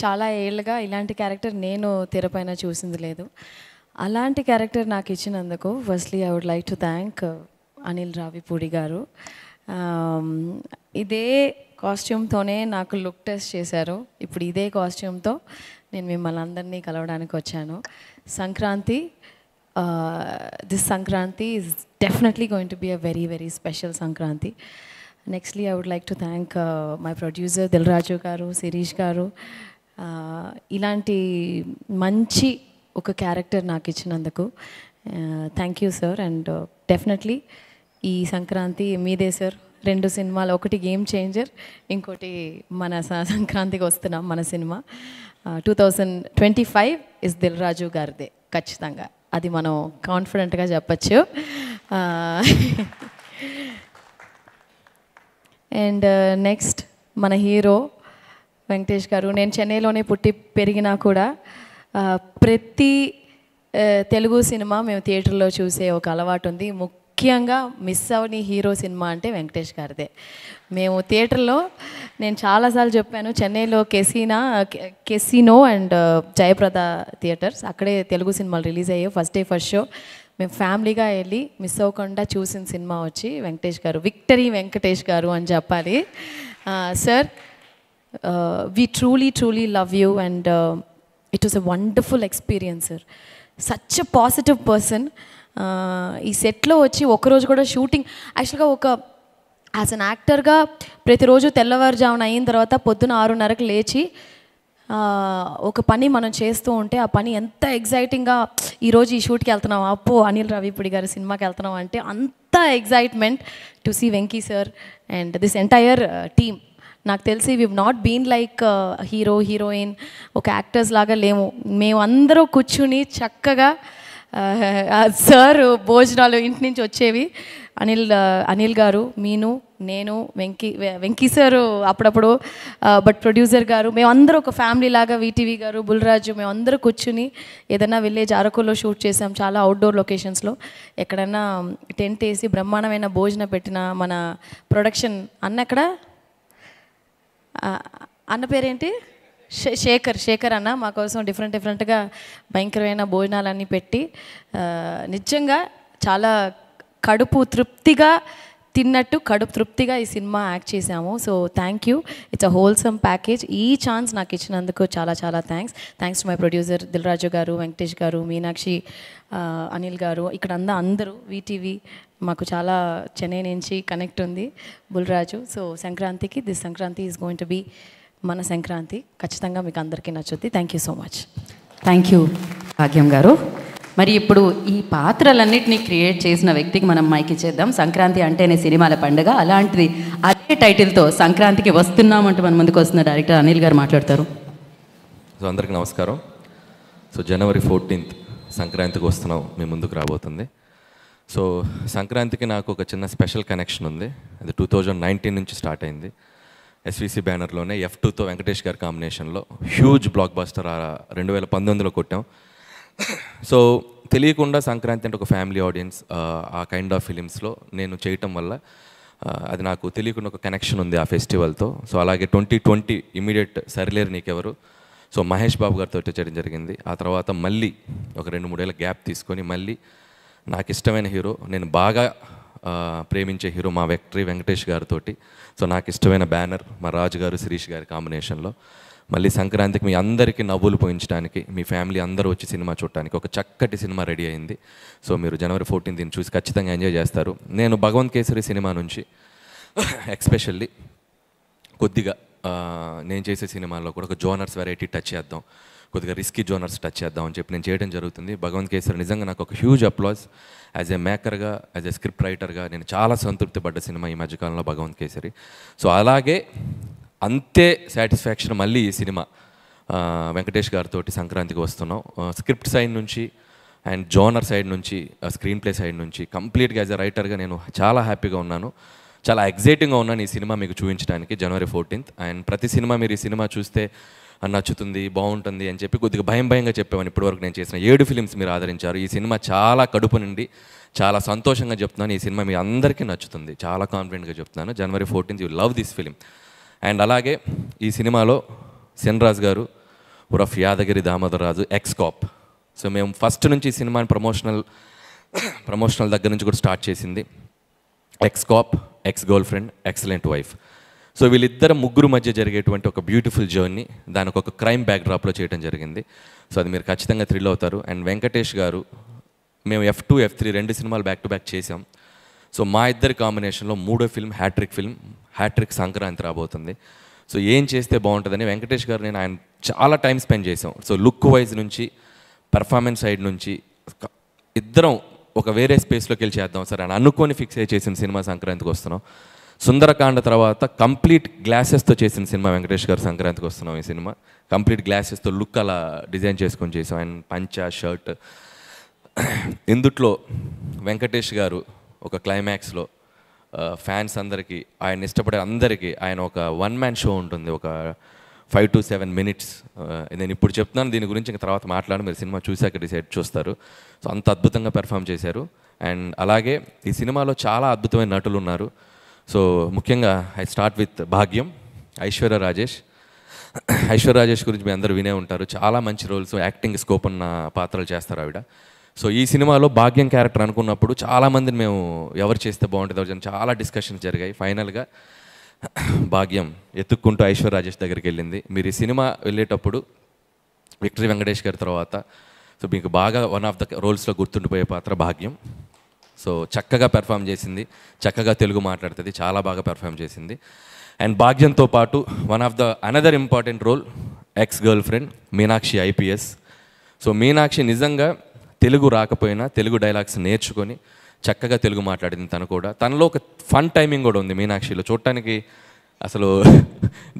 చాలా ఏళ్ళుగా ఇలాంటి క్యారెక్టర్ నేను తెరపైన చూసింది లేదు. అలాంటి క్యారెక్టర్ నాకు ఇచ్చినందుకు firstly I would like to thank Anil Ravipudi garu. ఇదే కాస్ట్యూమ్తోనే నాకు లుక్ టెస్ట్ చేశారు. ఇప్పుడు ఇదే కాస్ట్యూమ్తో నేను మిమ్మల్ని అందరినీ కలవడానికి వచ్చాను. Sankranti, this Sankranti is definitely going to be a very very special Sankranti. Nextly I would like to thank my producer Dil Raju గారు, శిరీష్ గారు. ఇలాంటి మంచి ఒక క్యారెక్టర్ నాకు ఇచ్చినందుకు thank you sir. And definitely ఈ సంక్రాంతి మీదే సార్. 2 సినిమాలు, ఒకటి గేమ్ చేంజర్, ఇంకోటి మన సంక్రాంతికి వస్తున్నాం మన సినిమా. 2025 ఇస్ దిల్ రాజు గారిదే ఖచ్చితంగా, అది మనం కాన్ఫిడెంట్గా చెప్పచ్చు. అండ్ నెక్స్ట్ మన హీరో వెంకటేష్ గారు. నేను చెన్నైలోనే పుట్టి పెరిగినా కూడా ప్రతి తెలుగు సినిమా మేము థియేటర్లో చూసే ఒక అలవాటు ఉంది. ముఖ్యంగా మిస్ అవని హీరో సినిమా అంటే వెంకటేష్ గారిదే. మేము థియేటర్లో, నేను చాలాసార్లు చెప్పాను, చెన్నైలో కెసినో అండ్ జయప్రద థియేటర్స్, అక్కడే తెలుగు సినిమాలు రిలీజ్ అయ్యాయి. ఫస్ట్ డే ఫస్ట్ షో మేము ఫ్యామిలీగా వెళ్ళి మిస్ అవ్వకుండా చూసిన సినిమా వచ్చి వెంకటేష్ గారు. విక్టరీ వెంకటేష్ గారు అని చెప్పాలి. Sir, we truly love you, and it was a wonderful experience, sir. Such a positive person. ఈ సెట్లో వచ్చి ఒకరోజు కూడా షూటింగ్, యాక్చువల్గా ఒక యాజ్ అన్ యాక్టర్గా ప్రతిరోజు తెల్లవారుజామున అయిన తర్వాత పొద్దున 6:30కి లేచి ఒక పని మనం చేస్తూ ఉంటే ఆ పని ఎంత ఎగ్జైటింగ్గా, ఈరోజు ఈ షూట్కి వెళ్తున్నాం, అప్పో అనిల్ రావిపూడి గారి సినిమాకి వెళ్తున్నాం అంటే అంత excitement to see Venky sir and this entire team. నాకు తెలిసి we not been like hero heroine, ఒక యాక్టర్స్ లాగా లేము. మేము అందరూ కూర్చుని చక్కగా సార్ భోజనాలు ఇంటి నుంచి వచ్చేవి. అనిల్ గారు, నేను వెంకీ సారు అప్పుడప్పుడు, బట్ ప్రొడ్యూసర్ గారు, మేమందరూ ఒక ఫ్యామిలీ లాగా, వీటీవీ గారు, బుల్రాజు, మేమందరూ కూర్చుని ఏదైనా విలేజ్ అరకులో షూట్ చేసాం, చాలా అవుట్డోర్ లొకేషన్స్లో. ఎక్కడైనా టెంట్ వేసి బ్రహ్మాండమైన భోజనం పెట్టిన మన ప్రొడక్షన్ అన్న అన్న పేరేంటి, శేఖర్ అన్న మా కోసం డిఫరెంట్గా భయంకరమైన భోజనాలన్నీ పెట్టి నిజంగా చాలా కడుపు తృప్తిగా తిన్నట్టు కడుపు తృప్తిగా ఈ సినిమా యాక్ట్ చేశాము. So thank you, it's a wholesome package. ఈ ఛాన్స్ నాకు ఇచ్చినందుకు చాలా thanks to my producer Dil Raju గారు, వెంకటేష్ గారు, మీనాక్షి, అనిల్ గారు, ఇక్కడ అందరూ వీటీవీ మాకు చాలా చెన్నై నుంచి కనెక్ట్ ఉంది, బుల్రాజు. సో సంక్రాంతికి, this Sankranti is going to be మన సంక్రాంతి. ఖచ్చితంగా మీకు అందరికీ నచ్చుద్ది. Thank you so much.
Thank you Bhagyam గారు. మరి ఇప్పుడు ఈ పాత్రలన్నింటినీ క్రియేట్ చేసిన వ్యక్తికి మనం మైక్ ఇచ్చేద్దాం. సంక్రాంతి అంటేనే సినిమాల పండుగ, అలాంటిది అదే టైటిల్తో సంక్రాంతికి వస్తున్నామంటూ మన ముందుకు వస్తున్న డైరెక్టర్ అనిల్ గారు మాట్లాడతారు.
సో అందరికీ నమస్కారం. సో January 14th సంక్రాంతికి వస్తున్నాం, మీ ముందుకు రాబోతుంది. సో సంక్రాంతికి నాకు ఒక చిన్న స్పెషల్ కనెక్షన్ ఉంది. అది 2019 నుంచి స్టార్ట్ అయింది. ఎస్విసి బ్యానర్లోనే F2తో వెంకటేష్ గారి కాంబినేషన్లో హ్యూజ్ బ్లాక్ బస్టర్ 2019లో కొట్టాం. సో తెలియకుండా సంక్రాంతి అంటే ఒక ఫ్యామిలీ ఆడియన్స్, ఆ కైండ్ ఆఫ్ ఫిలిమ్స్లో నేను చేయటం వల్ల అది నాకు తెలియకుండా ఒక కనెక్షన్ ఉంది ఆ ఫెస్టివల్తో. సో అలాగే 2020 ఇమీడియట్ సరిలేరు నీకెవరు, సో మహేష్ బాబు గారితో చేయడం జరిగింది. ఆ తర్వాత మళ్ళీ ఒక 2-3 ఏళ్ళ గ్యాప్ తీసుకొని మళ్ళీ నాకు ఇష్టమైన హీరో, నేను బాగా ప్రేమించే హీరో మా వెంకటేష్ గారితో, సో నాకు ఇష్టమైన బ్యానర్ మా రాజు గారు శిరీష్ గారి కాంబినేషన్లో మళ్ళీ సంక్రాంతికి మీ అందరికీ నవ్వులు పోయించడానికి, మీ ఫ్యామిలీ అందరూ వచ్చి సినిమా చూడటానికి ఒక చక్కటి సినిమా రెడీ అయింది. సో మీరు January 14 దీన్ని చూసి ఖచ్చితంగా ఎంజాయ్ చేస్తారు. నేను భగవంత్ కేసరి సినిమా నుంచి ఎక్స్పెషల్లీ కొద్దిగా నేను చేసే సినిమాల్లో కూడా ఒక జోనర్స్ వెరైటీ టచ్ చేద్దాం, కొద్దిగా రిస్కీ జోనర్స్ టచ్ చేద్దాం అని చెప్పి నేను చేయడం జరుగుతుంది. భగవంత్ కేసరి నిజంగా నాకు ఒక హ్యూజ్ అప్లాజ్. యాజ్ ఏ మేకర్గా, యాజ్ ఏ స్క్రిప్ట్ రైటర్గా నేను చాలా సంతృప్తి పడ్డ సినిమా ఈ మధ్యకాలంలో భగవంత్ కేసరి. సో అలాగే అంతే సాటిస్ఫాక్షన్ మళ్ళీ ఈ సినిమా వెంకటేష్ గారితో సంక్రాంతికి వస్తున్నాం. స్క్రిప్ట్ సైడ్ నుంచి అండ్ జోనర్ సైడ్ నుంచి, స్క్రీన్ ప్లే సైడ్ నుంచి కంప్లీట్గా యాజ్ ఎ రైటర్గా నేను చాలా హ్యాపీగా ఉన్నాను, చాలా ఎగ్జైటింగ్గా ఉన్నాను ఈ సినిమా మీకు చూపించడానికి January 14th. అండ్ ప్రతి సినిమా మీరు ఈ సినిమా చూస్తే నచ్చుతుంది, బాగుంటుంది అని చెప్పి కొద్దిగా భయంగా చెప్పామని ఇప్పటివరకు నేను చేసిన 7 ఫిలిమ్స్ మీరు ఆదరించారు. ఈ సినిమా చాలా కడుపు నుండి చాలా సంతోషంగా చెప్తున్నాను, ఈ సినిమా మీ అందరికీ నచ్చుతుంది, చాలా కాన్ఫిడెంట్గా చెప్తున్నాను. January 14th you love this film. And అలాగే ఈ సినిమాలో సిన్రాజ్ గారు ఉరఫ్ యాదగిరి దామోదర్ రాజు ఎక్స్-కాప్. సో మేము ఫస్ట్ నుంచి ఈ సినిమాని ప్రమోషనల్ దగ్గర నుంచి కూడా స్టార్ట్ చేసింది X-cap, X-girl friend, excellent wife. So వీళ్ళిద్దరు ముగ్గురు మధ్య జరిగేటువంటి ఒక బ్యూటిఫుల్ జర్నీ దానికి ఒక క్రైమ్ బ్యాక్డ్రాప్లో చేయడం జరిగింది. సో అది మీరు ఖచ్చితంగా థ్రిల్ అవుతారు. అండ్ వెంకటేష్ గారు, మేము F2, F3 2 సినిమాలు బ్యాక్ టు బ్యాక్ చేసాం. సో మా ఇద్దరి కాంబినేషన్లో 3వ ఫిల్మ్ హ్యాట్రిక్ సంక్రాంతి రాబోతుంది. సో ఏం చేస్తే బాగుంటుందని వెంకటేష్ గారు నేను ఆయన చాలా టైం స్పెండ్ చేసాం. సో లుక్ వైజ్ నుంచి, పర్ఫార్మెన్స్ సైడ్ నుంచి ఇద్దరం ఒక వేరే స్పేస్లోకి వెళ్ళి చేద్దాం సార్ అని అనుకొని ఫిక్స్ అయ్యి చేసిన సినిమా సంక్రాంతికి వస్తున్నాం. సుందరకాండ తర్వాత కంప్లీట్ గ్లాసెస్తో చేసిన సినిమా వెంకటేష్ గారు సంక్రాంతికి వస్తున్నాం. ఈ సినిమా కంప్లీట్ గ్లాసెస్తో లుక్ అలా డిజైన్ చేసుకొని చేసాం. అండ్ పంచా, షర్ట్. ఇందుట్లో వెంకటేష్ గారు ఒక క్లైమాక్స్లో ఫ్యాన్స్ అందరికీ, ఆయన ఇష్టపడే అందరికీ ఆయన ఒక 1-man షో ఉంటుంది, ఒక 5 to 7 minutes. నేను ఇప్పుడు చెప్తున్నాను, దీని గురించి ఇంకా తర్వాత మాట్లాడి మీరు సినిమా చూశాక డిసైడ్ చూస్తారు. సో అంత అద్భుతంగా పెర్ఫామ్ చేశారు. అండ్ అలాగే ఈ సినిమాలో చాలా అద్భుతమైన నటులు ఉన్నారు. సో ముఖ్యంగా ఐ స్టార్ట్ విత్ భాగ్యం, ఐశ్వర్య రాజేష్ గురించి మీ అందరూ వినే ఉంటారు. చాలా మంచి రోల్స్, యాక్టింగ్ స్కోప్ ఉన్న పాత్రలు చేస్తారు ఆవిడ. సో ఈ సినిమాలో భాగ్యం క్యారెక్టర్ అనుకున్నప్పుడు చాలామందిని మేము ఎవరు చేస్తే బాగుంటుంది చాలా డిస్కషన్స్ జరిగాయి. ఫైనల్గా భాగ్యం ఎత్తుక్కుంటూ ఐశ్వర్య రాజేష్ దగ్గరికి వెళ్ళింది. మీరు ఈ సినిమా వెళ్ళేటప్పుడు విక్టరీ వెంకటేష్ గారి తర్వాత సో మీకు బాగా వన్ ఆఫ్ ద రోల్స్లో గుర్తుండిపోయే పాత్ర భాగ్యం. సో చక్కగా పెర్ఫామ్ చేసింది, చక్కగా తెలుగు మాట్లాడుతుంది, చాలా బాగా పెర్ఫామ్ చేసింది. అండ్ భాగ్యంతో పాటు one of the another important role ex girl friend Meenakshi IPS. So Meenakshi నిజంగా తెలుగు రాకపోయినా తెలుగు డైలాగ్స్ నేర్చుకొని చక్కగా తెలుగు మాట్లాడింది తను కూడా. తనలో ఒక ఫన్ టైమింగ్ కూడా ఉంది మీనాక్షిలో. చూడటానికి అసలు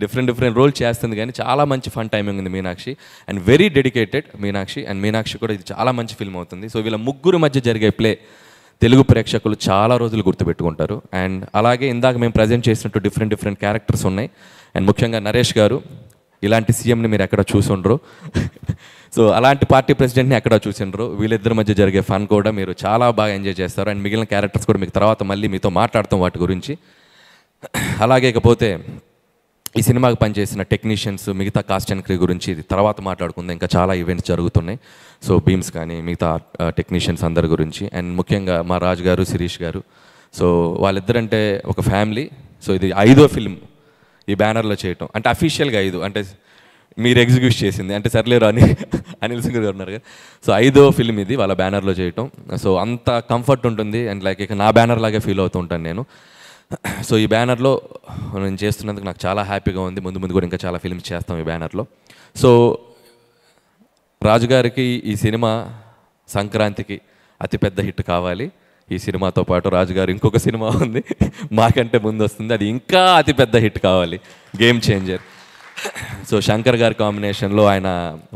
డిఫరెంట్ రోల్ చేస్తుంది కానీ చాలా మంచి ఫన్ టైమింగ్ ఉంది Meenakshi. And very dedicated Meenakshi. And Meenakshi కూడా ఇది చాలా మంచి ఫిల్మ్ అవుతుంది. సో వీళ్ళ ముగ్గురు మధ్య జరిగే ప్లే తెలుగు ప్రేక్షకులు చాలా రోజులు గుర్తుపెట్టుకుంటారు. అండ్ అలాగే ఇందాక మేము ప్రజెంట్ చేసినట్టు డిఫరెంట్ క్యారెక్టర్స్ ఉన్నాయి. అండ్ ముఖ్యంగా నరేష్ గారు, ఇలాంటి సీఎంని మీరు ఎక్కడ చూసుండ్రు, సో అలాంటి పార్టీ ప్రెసిడెంట్ని ఎక్కడ చూసిండ్రు. వీళ్ళిద్దరి మధ్య జరిగే ఫన్ కూడా మీరు చాలా బాగా ఎంజాయ్ చేస్తారు. అండ్ మిగిలిన క్యారెక్టర్స్ కూడా మీకు తర్వాత మళ్ళీ మీతో మాట్లాడతాం వాటి గురించి. అలాగే ఇకపోతే ఈ సినిమాకి పనిచేసిన టెక్నీషియన్స్, మిగతా కాస్ట్ అండ్ క్రూ గురించి ఇది తర్వాత మాట్లాడుకుందాం. ఇంకా చాలా ఈవెంట్స్ జరుగుతున్నాయి. సో బీమ్స్ కానీ మిగతా టెక్నీషియన్స్ అందరి గురించి. అండ్ ముఖ్యంగా మా రాజు గారు, శిరీష్ గారు, సో వాళ్ళిద్దరంటే ఒక ఫ్యామిలీ. సో ఇది 5వ ఫిల్మ్ ఈ బ్యానర్లో చేయటం, అంటే అఫీషియల్గా 5, అంటే మీరు ఎగ్జిక్యూట్ చేసింది అంటే సర్లేరు అని అనిల్ సింగ్ గారు ఉన్నారు కదా. సో 5వ ఫిల్మ్ ఇది వాళ్ళ బ్యానర్లో చేయటం. సో అంత కంఫర్ట్ ఉంటుంది. అండ్ లైక్ ఇక నా బ్యానర్ లాగే ఫీల్ అవుతూ ఉంటాను నేను. సో ఈ బ్యానర్లో నేను చేస్తున్నందుకు నాకు చాలా హ్యాపీగా ఉంది. ముందు కూడా ఇంకా చాలా ఫిల్మ్స్ చేస్తాం ఈ బ్యానర్లో. సో రాజుగారికి ఈ సినిమా సంక్రాంతికి అతిపెద్ద హిట్ కావాలి. ఈ సినిమాతో పాటు రాజుగారు ఇంకొక సినిమా ఉంది మాకంటే ముందు వస్తుంది, అది ఇంకా అతిపెద్ద హిట్ కావాలి, గేమ్ చేంజర్. సో శంకర్ గారి కాంబినేషన్లో ఆయన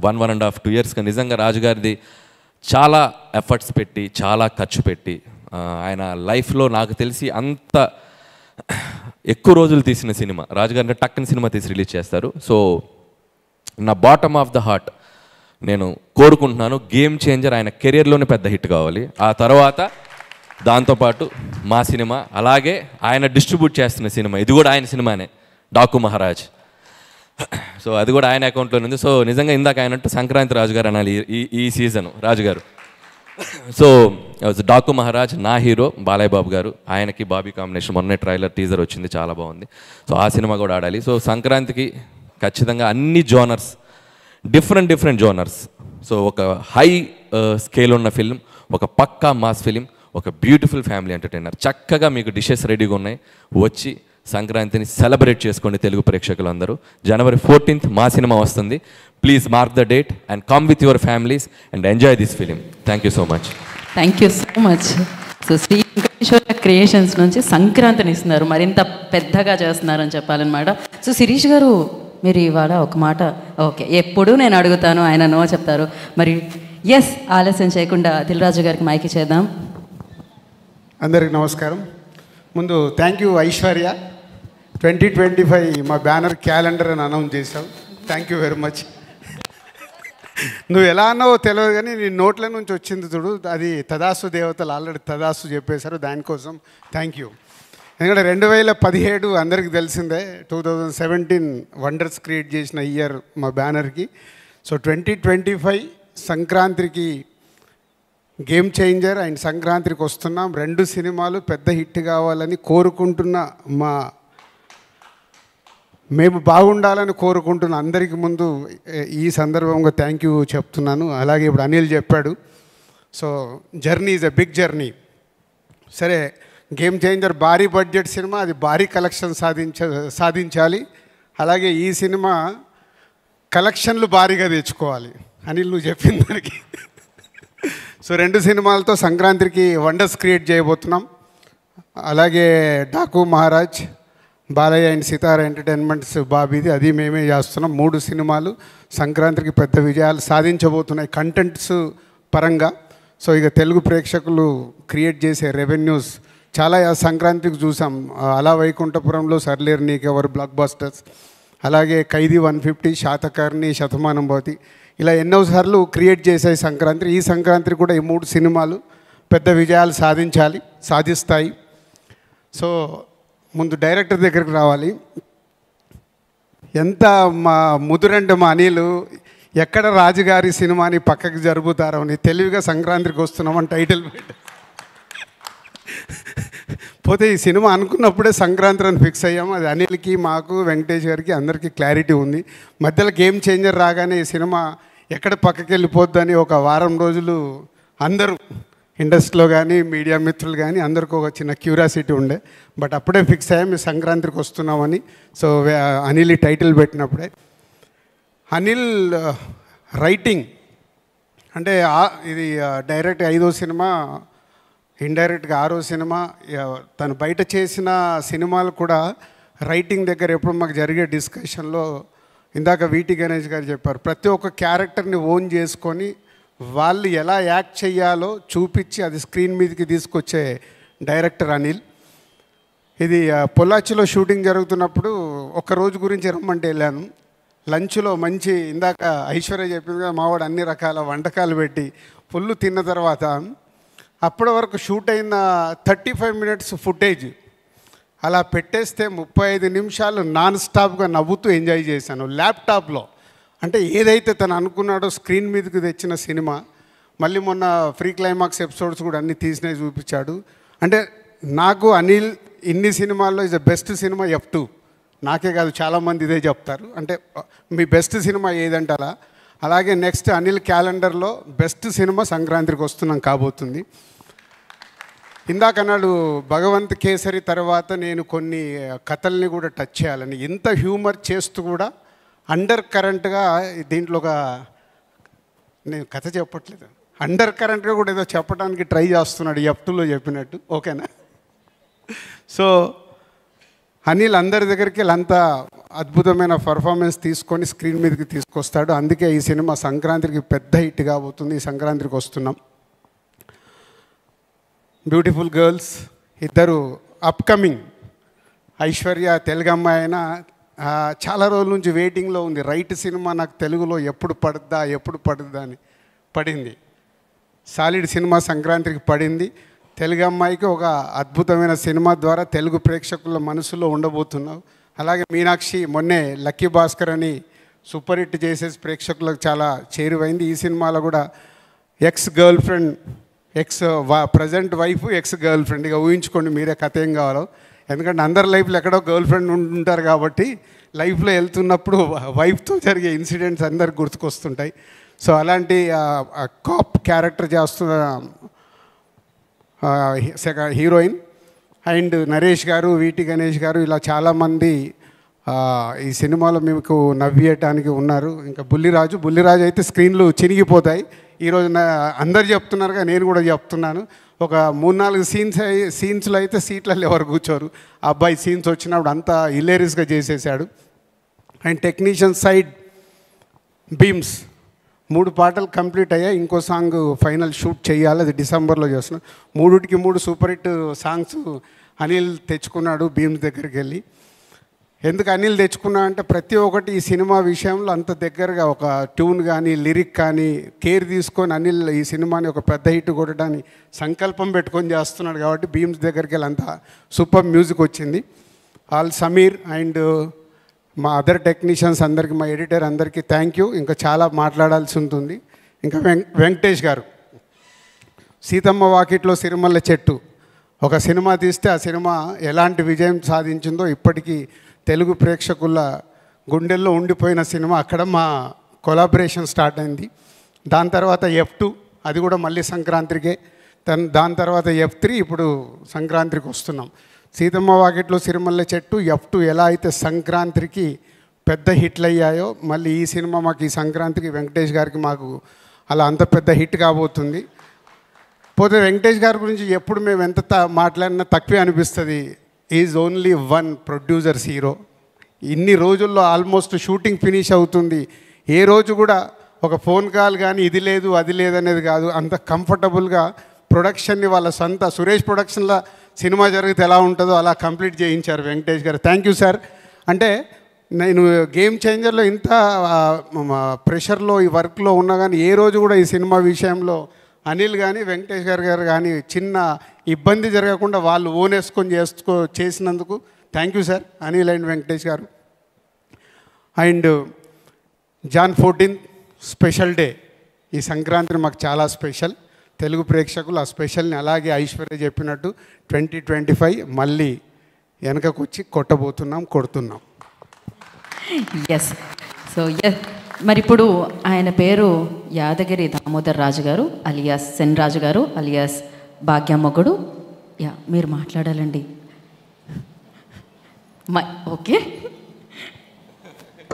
1.5-2 ఇయర్స్గా నిజంగా రాజు గారిది చాలా ఎఫర్ట్స్ పెట్టి చాలా ఖర్చు పెట్టి ఆయన లైఫ్లో నాకు తెలిసి అంత ఎక్కువ రోజులు తీసిన సినిమా రాజుగారిని టక్కని సినిమా తీసి రిలీజ్ చేస్తారు. సో నా బాటమ్ ఆఫ్ ద హార్ట్ నేను కోరుకుంటున్నాను గేమ్ చేంజర్ ఆయన కెరియర్లోనే పెద్ద హిట్ కావాలి. ఆ తర్వాత దాంతోపాటు మా సినిమా, అలాగే ఆయన డిస్ట్రిబ్యూట్ చేస్తున్న సినిమా, ఇది కూడా ఆయన సినిమానే, డాకు మహారాజ్. సో అది కూడా ఆయన అకౌంట్లో ఉంది. సో నిజంగా ఇందాక ఆయనట్టు సంక్రాంతి రాజు గారు అనాలి ఈ సీజన్ రాజుగారు. సో డాకు మహారాజ్ నా హీరో బాలయ్య బాబు గారు, ఆయనకి బాబీ కాంబినేషన్, మొన్నే ట్రైలర్ టీజర్ వచ్చింది, చాలా బాగుంది. సో ఆ సినిమా కూడా ఆడాలి. సో సంక్రాంతికి ఖచ్చితంగా అన్ని జోనర్స్, డిఫరెంట్ జోనర్స్. సో ఒక హై స్కేల్ ఉన్న ఫిల్మ్, ఒక పక్కా మాస్ ఫిలిం, ఒక బ్యూటిఫుల్ ఫ్యామిలీ ఎంటర్టైనర్. చక్కగా మీకు డిషెస్ రెడీగా ఉన్నాయి, వచ్చి సంక్రాంతిని సెలబ్రేట్ చేసుకోండి తెలుగు ప్రేక్షకులు అందరూ. January 14th మా సినిమా వస్తుంది. Please mark the date and come with your families and enjoy this film. Thank you so much.
Thank you so much. So Sri Venkateswara Creations నుంచి సంక్రాంతిని ఇస్తున్నారు, మరింత పెద్దగా చేస్తున్నారని చెప్పాలన్నమాట. సో శిరీష్ గారు, మీరు ఇవాళ ఒక మాట, ఓకే ఎప్పుడు నేను అడుగుతాను, ఆయన నో చెప్తారు. మరి ఎస్, ఆలస్యం చేయకుండా దిల్రాజు గారికి మైకి చేద్దాం.
అందరికి నమస్కారం. ముందు థ్యాంక్ యూ ఐశ్వర్య, 2025 మా బ్యానర్ క్యాలెండర్ అని అనౌన్స్ చేశావు. Thank you very much. నువ్వు ఎలా అన్నావో తెలియదు కానీ నీ నోట్ల నుంచి వచ్చింది చూడు, అది తదాసు దేవతలు ఆల్రెడీ తదాసు చెప్పేశారు, దానికోసం థ్యాంక్ యూ. ఎందుకంటే 2017 అందరికీ తెలిసిందే, 2017 వండర్స్ క్రియేట్ చేసిన ఇయర్ మా బ్యానర్కి. సో 2025 సంక్రాంతికి గేమ్ చేంజర్ అండ్ సంక్రాంతికి వస్తున్నాం. 2 సినిమాలు పెద్ద హిట్ కావాలని కోరుకుంటున్న మేము బాగుండాలని కోరుకుంటున్న అందరికీ ముందు ఈ సందర్భంగా థ్యాంక్ యూ చెప్తున్నాను. అలాగే ఇప్పుడు అనిల్ చెప్పాడు, so journey is a big journey. సరే, గేమ్ చేంజర్ భారీ బడ్జెట్ సినిమా, అది భారీ కలెక్షన్ సాధించాలి. అలాగే ఈ సినిమా కలెక్షన్లు భారీగా తెచ్చుకోవాలి. అనిల్ నువ్వు చెప్పిన దానికి. సో 2 సినిమాలతో సంక్రాంతికి వండర్స్ క్రియేట్ చేయబోతున్నాం. అలాగే డాకు మహారాజ్, బాలయ్య అండ్ సితార ఎంటర్టైన్మెంట్స్ బాబీది, అది మేమే చేస్తున్నాం. 3 సినిమాలు సంక్రాంతికి పెద్ద విజయాలు సాధించబోతున్నాయి కంటెంట్స్ పరంగా. సో ఇక తెలుగు ప్రేక్షకులు క్రియేట్ చేసే రెవెన్యూస్ చాలా సంక్రాంతికి చూసాం. అలా వైకుంఠపురంలో సర్లేరు నీకెవరు బ్లాక్ బస్టర్స్, అలాగే ఖైదీ 150, శాతకర్ణి, శతమానం భవతి, ఇలా ఎన్నోసార్లు క్రియేట్ చేసాయి సంక్రాంతి. ఈ సంక్రాంతి కూడా ఈ 3 సినిమాలు పెద్ద విజయాలు సాధిస్తాయి. సో ముందు డైరెక్టర్ దగ్గరికి రావాలి. ఎంత మా ముదురంటే మా అనిలు, ఎక్కడ రాజుగారి సినిమాని పక్కకి జరుపుతారని తెలివిగా సంక్రాంతికి వస్తున్నామని టైటిల్ పెట్టి పోతే ఈ సినిమా అనుకున్నప్పుడే సంక్రాంతి అని ఫిక్స్ అయ్యాము. అది అనిల్కి, మాకు, వెంకటేష్ గారికి అందరికీ క్లారిటీ ఉంది. మధ్యలో గేమ్ చేంజర్ రాగానే ఈ సినిమా ఎక్కడ పక్కకి వెళ్ళిపోద్దని ఒక వారం రోజులు అందరూ ఇండస్ట్రీలో కానీ మీడియా మిత్రులు కానీ అందరికీ ఒక చిన్న క్యూరియాసిటీ ఉండే. బట్ అప్పుడే ఫిక్స్ అయ్యాం ఈ సంక్రాంతికి వస్తున్నామని. సో అనిల్ టైటిల్ పెట్టినప్పుడే అనిల్ రైటింగ్ అంటే ఇది డైరెక్ట్ 5వ సినిమా, ఇండైరెక్ట్గా 6వ సినిమా. తను బయట చేసిన సినిమాలు కూడా రైటింగ్ దగ్గర ఎప్పుడు మాకు జరిగే డిస్కషన్లో ఇందాక వీటి గణేష్ గారు చెప్పారు, ప్రతి ఒక్క క్యారెక్టర్ని ఓన్ చేసుకొని వాళ్ళు ఎలా యాక్ట్ చేయాలో చూపించి అది స్క్రీన్ మీదకి తీసుకొచ్చే డైరెక్టర్ అనిల్. ఇది పొల్లాచిలో షూటింగ్ జరుగుతున్నప్పుడు ఒక రోజు గురించి రమ్మంటే వెళ్ళాను. లంచ్లో మంచి, ఇందాక ఐశ్వర్య చెప్పింది కదా, మావాడు అన్ని రకాల వంటకాలు పెట్టి ఫుల్ తిన్న తర్వాత అప్పటి వరకు షూట్ అయిన 35 minutes ఫుటేజ్ అలా పెట్టేస్తే 35 నిమిషాలు నాన్ స్టాప్గా నవ్వుతూ ఎంజాయ్ చేశాను ల్యాప్టాప్లో. అంటే ఏదైతే తను అనుకున్నాడో స్క్రీన్ మీదకి తెచ్చిన సినిమా. మళ్ళీ మొన్న ఫ్రీ క్లైమాక్స్ ఎపిసోడ్స్ కూడా అన్నీ తీసినవి చూపించాడు. అంటే నాకు అనిల్ ఇన్ని సినిమాల్లో is the best cinema F2. నాకే కాదు చాలామంది ఇదే చెప్తారు. అంటే మీ బెస్ట్ సినిమా ఏదంటారా? అలాగే నెక్స్ట్ అనిల్ క్యాలెండర్లో బెస్ట్ సినిమా సంక్రాంతికి వస్తున్నాం కాబోతుంది. ఇందాక అన్నాడు భగవంత్ కేసరి తర్వాత నేను కొన్ని కథల్ని కూడా టచ్ చేయాలని. ఇంత హ్యూమర్ చేస్తూ కూడా అండర్ కరెంట్గా దీంట్లో ఒక, నేను కథ చెప్పట్లేదు, అండర్ కరెంట్గా కూడా ఏదో చెప్పడానికి ట్రై చేస్తున్నాడు F2లో చెప్పినట్టు. ఓకేనా? సో అనిల్ అందరి దగ్గరికి అంత అద్భుతమైన పర్ఫార్మెన్స్ తీసుకొని స్క్రీన్ మీదకి తీసుకొస్తాడు. అందుకే ఈ సినిమా సంక్రాంతికి పెద్ద హిట్ కాబోతుంది. ఈ సంక్రాంతికి వస్తున్నాం. బ్యూటిఫుల్ గర్ల్స్ ఇద్దరు అప్కమింగ్. ఐశ్వర్య తెలుగు అమ్మాయి అయినా చాలా రోజుల నుంచి వెయిటింగ్లో ఉంది. రైట్ సినిమా నాకు తెలుగులో ఎప్పుడు పడుద్దా అని పడింది. సాలిడ్ సినిమా సంక్రాంతికి పడింది. తెలుగు అమ్మాయికి ఒక అద్భుతమైన సినిమా ద్వారా తెలుగు ప్రేక్షకుల మనసులో ఉండబోతున్నావు. అలాగే మీనాక్షి మొన్నే లక్కీ భాస్కర్ అని సూపర్ హిట్ చేసేసి ప్రేక్షకులకు చాలా చేరువైంది. ఈ సినిమాలో కూడా ex girl friend, present wife, ex girl friend. ఇక ఊహించుకోండి మీరే కథ ఏం కావాలో. ఎందుకంటే అందరి లైఫ్లో ఎక్కడో గర్ల్ ఫ్రెండ్ ఉంటారు కాబట్టి లైఫ్లో వెళ్తున్నప్పుడు వైఫ్తో జరిగే ఇన్సిడెంట్స్ అందరికి గుర్తుకొస్తుంటాయి. సో అలాంటి కాప్ క్యారెక్టర్ చేస్తున్న హీరోయిన్. అండ్ నరేష్ గారు, వీటి గణేష్ గారు, ఇలా చాలామంది ఈ సినిమాలో మీకు నవ్వేయటానికి ఉన్నారు. ఇంకా బుల్లిరాజు అయితే స్క్రీన్లు చినిగిపోతాయి. ఈరోజు అందరు చెప్తున్నారుగా, నేను కూడా చెప్తున్నాను. ఒక 3-4 సీన్స్లో అయితే సీట్లలో ఎవరు కూర్చోరు. ఆ అబ్బాయి సీన్స్ వచ్చినప్పుడు అంతా హిలేరియస్గా చేసేసాడు. అండ్ టెక్నీషియన్ సైడ్ బీమ్స్ 3 పాటలు కంప్లీట్ అయ్యాయి. ఇంకో సాంగ్ ఫైనల్ షూట్ చేయాలి, అది డిసెంబర్లో చేస్తున్నాం. 3 సూపర్ హిట్ సాంగ్స్ అనిల్ తెచ్చుకున్నాడు బీమ్స్ దగ్గరికి వెళ్ళి. ఎందుకు అనిల్ తెచ్చుకున్నా అంటే ప్రతి ఒక్కటి ఈ సినిమా విషయంలో అంత దగ్గరగా ఒక ట్యూన్ కానీ లిరిక్ కానీ కేర్ తీసుకొని అనిల్ ఈ సినిమాని ఒక పెద్ద హిట్ కొట్టడానికి సంకల్పం పెట్టుకొని చేస్తున్నాడు కాబట్టి బీమ్స్ దగ్గరికి వెళ్ళి అంత సూపర్ మ్యూజిక్ వచ్చింది. ఆల్ సమీర్ అండ్ మా అదర్ టెక్నీషియన్స్ అందరికీ, మా ఎడిటర్ అందరికీ థ్యాంక్ యూ. ఇంకా చాలా మాట్లాడాల్సి ఉంటుంది. ఇంకా వెంకటేష్ గారు, సీతమ్మ వాకిట్లో సిరిమల్ల చెట్టు ఒక సినిమా తీస్తే ఆ సినిమా ఎలాంటి విజయం సాధించిందో ఇప్పటికీ తెలుగు ప్రేక్షకుల గుండెల్లో ఉండిపోయిన సినిమా. అక్కడ మా కొలాబరేషన్ స్టార్ట్ అయింది. దాని తర్వాత F2, అది కూడా మళ్ళీ సంక్రాంతికే. దాని తర్వాత F3, ఇప్పుడు సంక్రాంతికి వస్తున్నాం. సీతమ్మ వాకిట్లో సిరిమల్ల చెట్టు, F2 ఎలా అయితే సంక్రాంతికి పెద్ద హిట్లు అయ్యాయో మళ్ళీ ఈ సినిమా మాకు ఈ సంక్రాంతికి వెంకటేష్ గారికి మాకు అలా అంత పెద్ద హిట్ కాబోతుంది. పోతే వెంకటేష్ గారి గురించి ఎప్పుడు మేము ఎంత మాట్లాడినా తక్కువే అనిపిస్తుంది. Is only one producers hero. ఇన్ని రోజుల్లో ఆల్మోస్ట్ షూటింగ్ ఫినిష్ అవుతుంది. ఏ రోజు కూడా ఒక ఫోన్ కాల్ కానీ ఇది లేదు అది లేదు అనేది కాదు. అంత కంఫర్టబుల్గా ప్రొడక్షన్ని వాళ్ళ సొంత సురేష్ ప్రొడక్షన్లో సినిమా జరిగితే ఎలా ఉంటుందో అలా కంప్లీట్ చేయించారు వెంకటేష్ గారు. Thank you sir. అంటే నేను గేమ్ చేంజర్లో ఇంత ప్రెషర్లో ఈ వర్క్లో ఉన్నా కానీ ఏ రోజు కూడా ఈ సినిమా విషయంలో అనిల్ కానీ వెంకటేష్ గారు కానీ చిన్న ఇబ్బంది జరగకుండా వాళ్ళు ఓనేసుకొని చేసినందుకు thank you sir Anil and Venkatesh గారు. And Jan 14 special day. ఈ సంక్రాంతిని మాకు చాలా స్పెషల్. తెలుగు ప్రేక్షకులు ఆ స్పెషల్ని అలాగే ఐశ్వర్య చెప్పినట్టు 2025 మళ్ళీ వెనకకు వచ్చి కొడుతున్నాం.
ఎస్. సో ఎస్, మరి ఇప్పుడు ఆయన పేరు యాదగిరి దామోదర్ రాజు గారు అలియాస్ సెన్ రాజు గారు అలియాస్ భాగ్యమ్మగుడు. మీరు మాట్లాడాలండి. ఓకే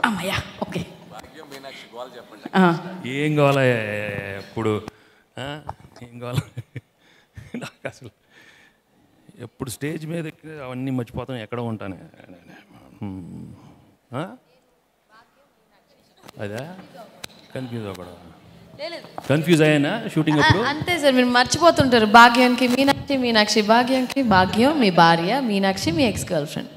అమ్మయ్యా, ఓకే.
ఏం కావాలా ఎప్పుడు, ఏం కావాలా నాకు అసలు ఎప్పుడు స్టేజ్ మీద అవన్నీ మర్చిపోతాను, ఎక్కడ ఉంటాను. అదా కన్ఫ్యూజ్ అయ్యానా షూటింగ్ అప్పుడు?
అంతే సార్, మీరు మర్చిపోతుంటారు. భాగ్యానికి మీనాక్షి, భాగ్యానికి భాగ్యం మీ భార్య, మీనాక్షి మీ ఎక్స్ గర్ల్ ఫ్రెండ్.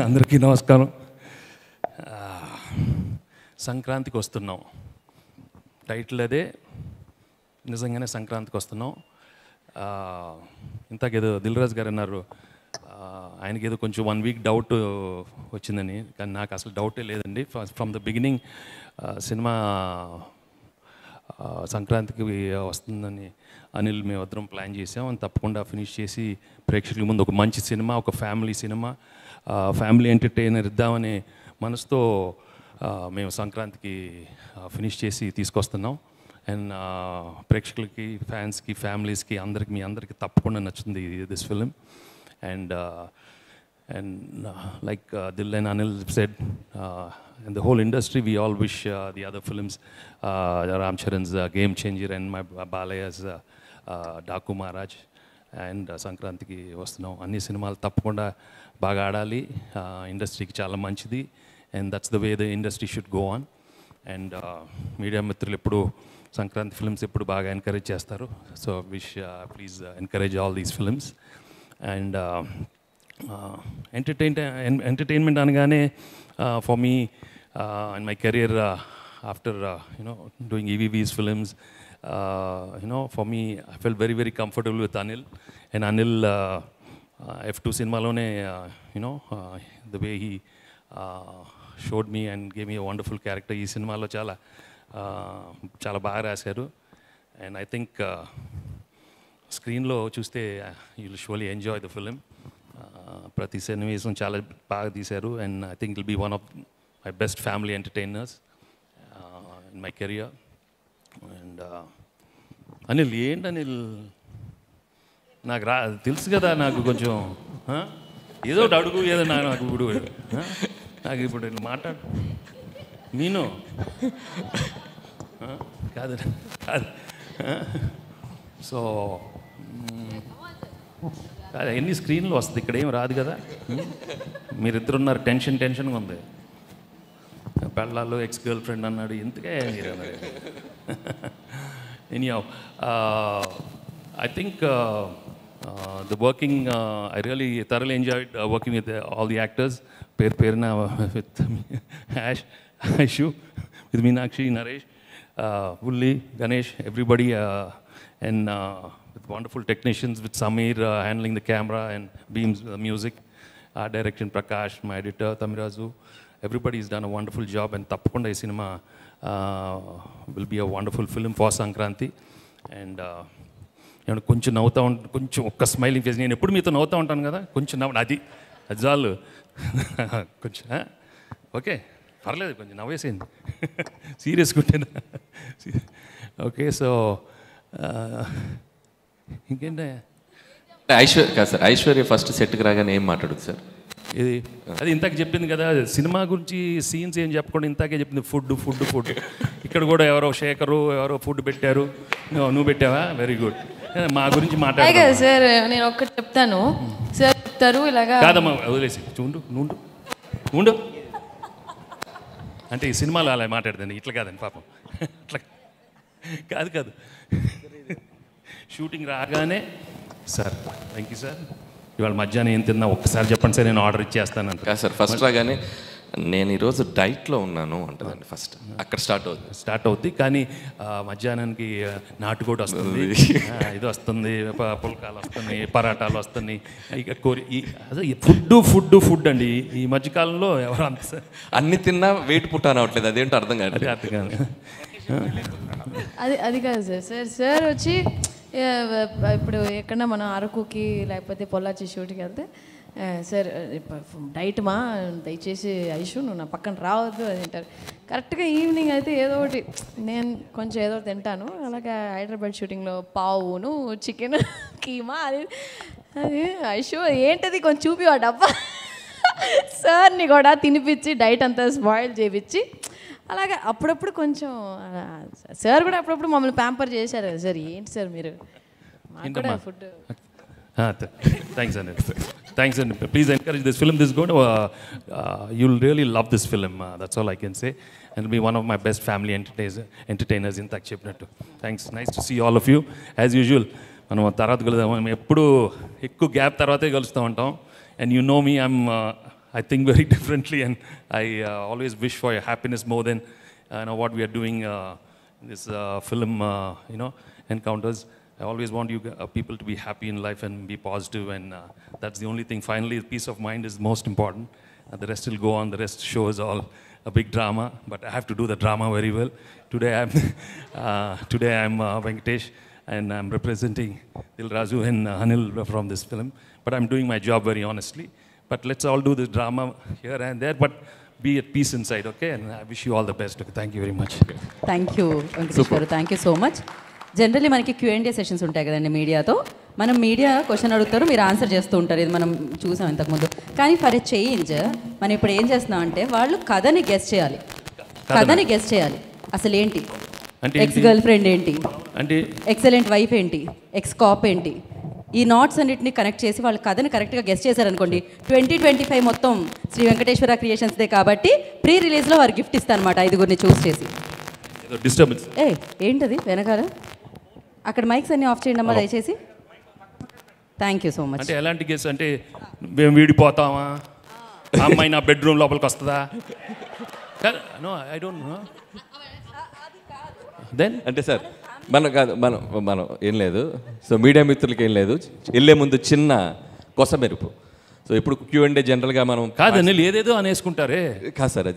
అందరికీ నమస్కారం. సంక్రాంతికి వస్తున్నాం, టైటిల్ అదే. నిజంగానే సంక్రాంతికి వస్తున్నాం. ఇంతకేదో దిల్రాజు గారు అన్నారు ఆయనకి ఏదో కొంచెం 1 వీక్ డౌట్ వచ్చిందని. కానీ నాకు అసలు డౌటే లేదండి. ఫ్రమ్ ద బిగినింగ్ సినిమా సంక్రాంతికి వస్తుందని అనిల్ మేమిద్దరం ప్లాన్ చేసాం. తప్పకుండా ఫినిష్ చేసి ప్రేక్షకుల ముందు ఒక మంచి సినిమా, ఒక ఫ్యామిలీ సినిమా, ఫ్యామిలీ ఎంటర్టైనర్ ఇద్దామనే మనసుతో మేము సంక్రాంతికి ఫినిష్ చేసి తీసుకొస్తున్నాం. అండ్ ప్రేక్షకులకి, ఫ్యాన్స్కి, ఫ్యామిలీస్కి, అందరికి, మీ అందరికీ తప్పకుండా నచ్చుతుంది this film. And like they'll and Anil said, in the whole industry, we all wish the other films, Ram Charan's Game Changer and my Balaya's Daku Maharaj and సంక్రాంతికి వస్తున్నాం. అన్ని సినిమాలు తప్పకుండా బాగా ఆడాలి, ఇండస్ట్రీకి చాలా మంచిది, and that's the way the industry should go on. And media మిత్రులు ఎప్పుడు సంక్రాంతి ఫిల్మ్స్ ఎప్పుడు బాగా ఎంకరేజ్ చేస్తారు. So wish please encourage all these films. And entertainment అనగానే for me in my career after doing EVV's films, for me I felt very very comfortable with Anil, and Anil F2 సినిమాలోనే the way he showed me and gave me a wonderful character. ఈ సినిమాలో చాలా బాగా రాశారు, and I think స్క్రీన్లో చూస్తే you will surely enjoy the film. ప్రతి సన్నివేశం చాలా బాగా తీశారు, and I think will be one of my best family entertainers in my career. And Anil ఏంటి అనిల్, నాకు తెలుసు కదా, నాకు కొంచెం ఏదో ఒకటి అడుగు, ఏదో నాకు ఇప్పుడు నాకు ఇప్పుడు మాట్లాడు నేను కాదు కాదు. సో ఎన్ని స్క్రీన్లు వస్తుంది, ఇక్కడ ఏం రాదు కదా. మీరిద్దరు ఉన్నారు, టెన్షన్గా ఉంది. పెళ్ళాలు ఎక్స్ గర్ల్ ఫ్రెండ్ అన్నాడు, ఎందుకే మీరు anyhow I think the working I really thoroughly enjoyed working with all the actors, Perna with Aishu, with Meenakshi, Naresh, Ulli, Ganesh, everybody, and with wonderful technicians, with Samir handling the camera and Beams music, direction Prakash, my editor Tamirazu. Everybody's done a wonderful job, and tappakunda ee cinema will be a wonderful film for Sankranti. And కొంచెం నవ్వుతూ ఉంటాను, కొంచెం ఒక్క smiling face. నేను ఎప్పుడు మీతో నవ్వుతూ ఉంటాను కదా, కొంచెం నవ్వు, అది చాలు. కొంచెం ఓకే పర్లేదు, కొంచెం నవ్వేసేయండి, సీరియస్గా ఉంటాను. ఓకే, సో ఇంకేంటి
ఐశ్వర్య ఫస్ట్ సెట్కి రాగానే ఏం మాట్లాడుతుంది సార్?
ఇది అది ఇంతకు చెప్పింది కదా, సినిమా గురించి సీన్స్ ఏం చెప్పకుండా ఇంతకే చెప్పింది, ఫుడ్. ఇక్కడ కూడా ఎవరో శేఖరు ఎవరో ఫుడ్ పెట్టారు, నువ్వు పెట్టావా? Very good. మా గురించి మాట్లాడారు
సార్. నేను ఒక్కటి చెప్తాను సార్, చెప్తారు ఇలాగా
కాదమ్మా, వదిలేసి ఉండు. అంటే ఈ సినిమాలో అలా మాట్లాడదండి, ఇట్లా కాదండి పాపం, ఇట్లా కాదు. షూటింగ్ రాగానే సార్ థ్యాంక్ యూ సార్, ఇవాళ మధ్యాహ్నం ఏం తిన్నా ఒక్కసారి చెప్పండి సార్, నేను ఆర్డర్ ఇచ్చేస్తాను అంట.
సార్ ఫస్ట్ రాగానే నేను ఈరోజు డైట్లో ఉన్నాను అంటదండి, ఫస్ట్ అక్కడ స్టార్ట్ అవుద్ది. కానీ
మధ్యాహ్నానికి నాటుకోటి వస్తుంది, ఇది వస్తుంది, పుల్కాలు వస్తున్నాయి, పరాటాలు వస్తున్నాయి, ఇక అదే ఫుడ్ అండి. ఈ మధ్యకాలంలో ఎవరు అంత
అన్ని తిన్నా వెయిట్ పుట్టాను అవట్లేదు, అదేంటో అర్థం కాదు.
అది కాదు సార్ వచ్చి ఇప్పుడు ఎక్కడన్నా మనం అరకుకి లేకపోతే పొల్లాచి షూట్కి వెళ్తే, సార్ డైట్ మా దయచేసి ఐషు నువ్వు నా పక్కన రావద్దు అని అంటారు. కరెక్ట్గా ఈవినింగ్ అయితే ఏదో ఒకటి నేను కొంచెం ఏదో తింటాను. అలాగే హైదరాబాద్ షూటింగ్లో పావును చికెన్ కీమా అది ఐషు ఏంటది కొంచెం చూపి ఆ డబ్బా సార్ని కూడా తినిపించి డైట్ అంతా స్పాయిల్ చేయించి అలాగే అప్పుడప్పుడు కొంచెం సార్ కూడా అప్పుడప్పుడు మమ్మల్ని ప్యాంపర్ చేశారు కదా సార్. ఏంటి సార్ మీరు మాకు కూడా food.
Thanks and please encourage this film. This is going to you'll really love this film. That's all I can say, and it'll be one of my best family entertainers in tak chepnattu. Thanks, nice to see all of you as usual. మనం తర్వాత కలుద్దాం, ఎప్పుడు ఎక్కువ gap తర్వాతే కలుస్తూ ఉంటాం. And you know me, I think very differently, and I always wish for your happiness more than what we are doing in this film encounters. I always want you people to be happy in life and be positive, and that's the only thing. Finally, peace of mind is most important. The rest will go on. The rest show is all a big drama, but I have to do the drama very well. Today I'm Venkatesh, and I'm representing Dil Raju and Anil from this film. But I'm doing my job very honestly. But let's all do this drama here and there, but be at peace inside, okay? And I wish you all the best. Okay? Thank you very much.
Thank you, Venkatesh garu. Thank you so much. Generally మనకి Q&A sessions ఉంటాయి కదండి మీడియాతో. మనం media question అడుగుతారు, మీరు answer చేస్తూ ఉంటారు, ఇది మనం చూసాం ఇంతకుముందు. కానీ ఫర్ ఎ చేంజ్ మనం ఇప్పుడు ఏం చేస్తున్నాం అంటే వాళ్ళు కథని గెస్ చేయాలి. కథని గెస్ చేయాలి. అసలు ఏంటి ఎక్స్ గర్ల్ ఫ్రెండ్ ఏంటి, అంటే ఎక్సలెంట్ వైఫ్ ఏంటి, ఎక్స్ కాప్ ఏంటి, ఈ నాట్స్ అన్నిటిని కనెక్ట్ చేసి వాళ్ళు కథని కరెక్ట్గా గెస్ట్ చేశారనుకోండి 2025 మొత్తం శ్రీ వెంకటేశ్వర క్రియేషన్స్దే కాబట్టి ప్రీ రిలీజ్లో వారు గిఫ్ట్ ఇస్తారనమాట 5గురిని చూస్ చేసి.
డిస్టర్బెన్స్
ఏంటది వెనకాల అక్కడ మైక్స్ అన్ని ఆఫ్ చేయండి అమ్మా దయచేసి. Thank you so much.
అంటే ఎలాంటి గెస్ అంటే మేము వీడిపోతామా, అమ్మాయి నా బెడ్రూమ్ లోపలికి వస్తుందా? No I don't know.
Then అంటే సార్ మనం ఏం లేదు. సో మీడియా మిత్రులకి ఏం లేదు, వెళ్ళే ముందు చిన్న కొస మెరుపు. సో ఇప్పుడు Q&A జనరల్గా మనం
కాదు అనిల్ ఏదేదో అనేసుకుంటారే.
కాదు సార్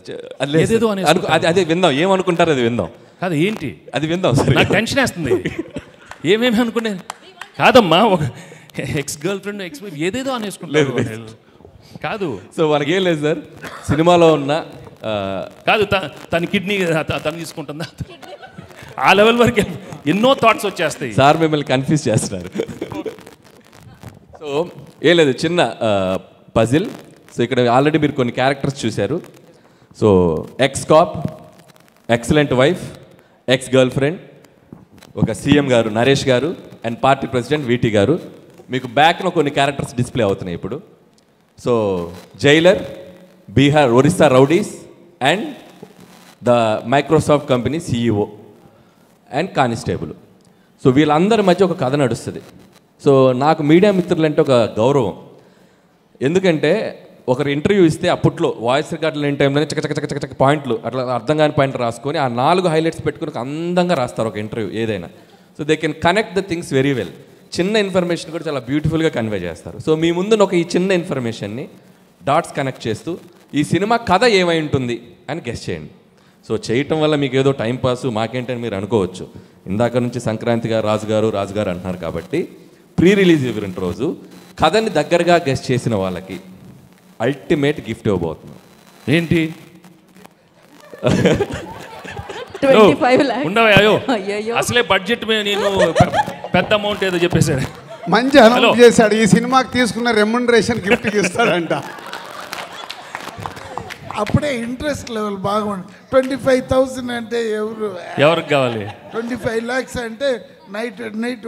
అది అదే విందాం, ఏమనుకుంటారు అది విందాం.
కాదు ఏంటి
అది విందాం సార్.
నాకు టెన్షన్ వేస్తుంది. ఏమేమి అనుకునే కాదమ్మా, ఒక ex girl friend ex wife ఏదేదో అనేసుకుంటారు. కాదు
సో వాళ్ళకి ఏం లేదు సార్, సినిమాలో ఉన్న
కాదు తన కిడ్నీ తను తీసుకుంటుందా, ఆ లెవెల్ వరకు ఎన్నో థాట్స్ వచ్చేస్తాయి.
సార్ మిమ్మల్ని కన్ఫ్యూజ్ చేస్తున్నారు. సో ఏం లేదు, చిన్న పజిల్. సో ఇక్కడ ఆల్రెడీ మీరు కొన్ని క్యారెక్టర్స్ చూశారు. So X cap, excellent wife, ex girl friend, ఒక సీఎం గారు నరేష్ గారు అండ్ పార్టీ ప్రెసిడెంట్ వీటీ గారు. మీకు బ్యాక్లో కొన్ని క్యారెక్టర్స్ డిస్ప్లే అవుతున్నాయి ఇప్పుడు. So Jailer, Bihar Orissa rowdies and the Microsoft company CEO and constable. So వీళ్ళందరి మధ్య ఒక కథ నడుస్తుంది. సో నాకు మీడియా మిత్రులు అంటే ఒక గౌరవం. ఎందుకంటే ఒకరు ఇంటర్వ్యూ ఇస్తే అప్పట్లో వాయిస్ రికార్డులు లేని టైంలోనే చక్క పాయింట్లు అట్లా అర్థం కాని పాయింట్ రాసుకొని ఆ 4 హైలైట్స్ పెట్టుకుని అందంగా రాస్తారు ఒక ఇంటర్వ్యూ ఏదైనా. So they can connect the things very well. చిన్న ఇన్ఫర్మేషన్ కూడా చాలా బ్యూటిఫుల్గా కన్వే చేస్తారు. సో మీ ముందు ఒక ఈ చిన్న ఇన్ఫర్మేషన్ని డాట్స్ కనెక్ట్ చేస్తూ ఈ సినిమా కథ ఏమై ఉంటుంది అని గెస్ చేయండి. సో చేయటం వల్ల మీకు ఏదో టైంపాస్ మాకేంటని మీరు అనుకోవచ్చు. ఇందాక నుంచి సంక్రాంతి గారు రాజుగారు అంటున్నారు కాబట్టి ప్రీ రిలీజ్ ఈవెంట్ రోజు కథని దగ్గరగా గెస్ చేసిన వాళ్ళకి అల్టిమేట్ గిఫ్ట్ ఇవ్వబోతున్నాం.
ఏంటి?
25 lakhs.
ఉండవయ్యో అసలే బడ్జెట్ నేను పెద్ద అమౌంట్ ఏదో చెప్పేశారు.
మంచి అనౌన్స్ చేశాడు, ఈ సినిమాకి తీసుకున్న రెమ్యునరేషన్ గిఫ్ట్ ఇస్తాడంట.
అప్పుడే ఇంట్రెస్ట్ లెవెల్ బాగుంది. 25,000 అంటే
ఎవరికి కావాలి?
25 lakhs అంటే నైట్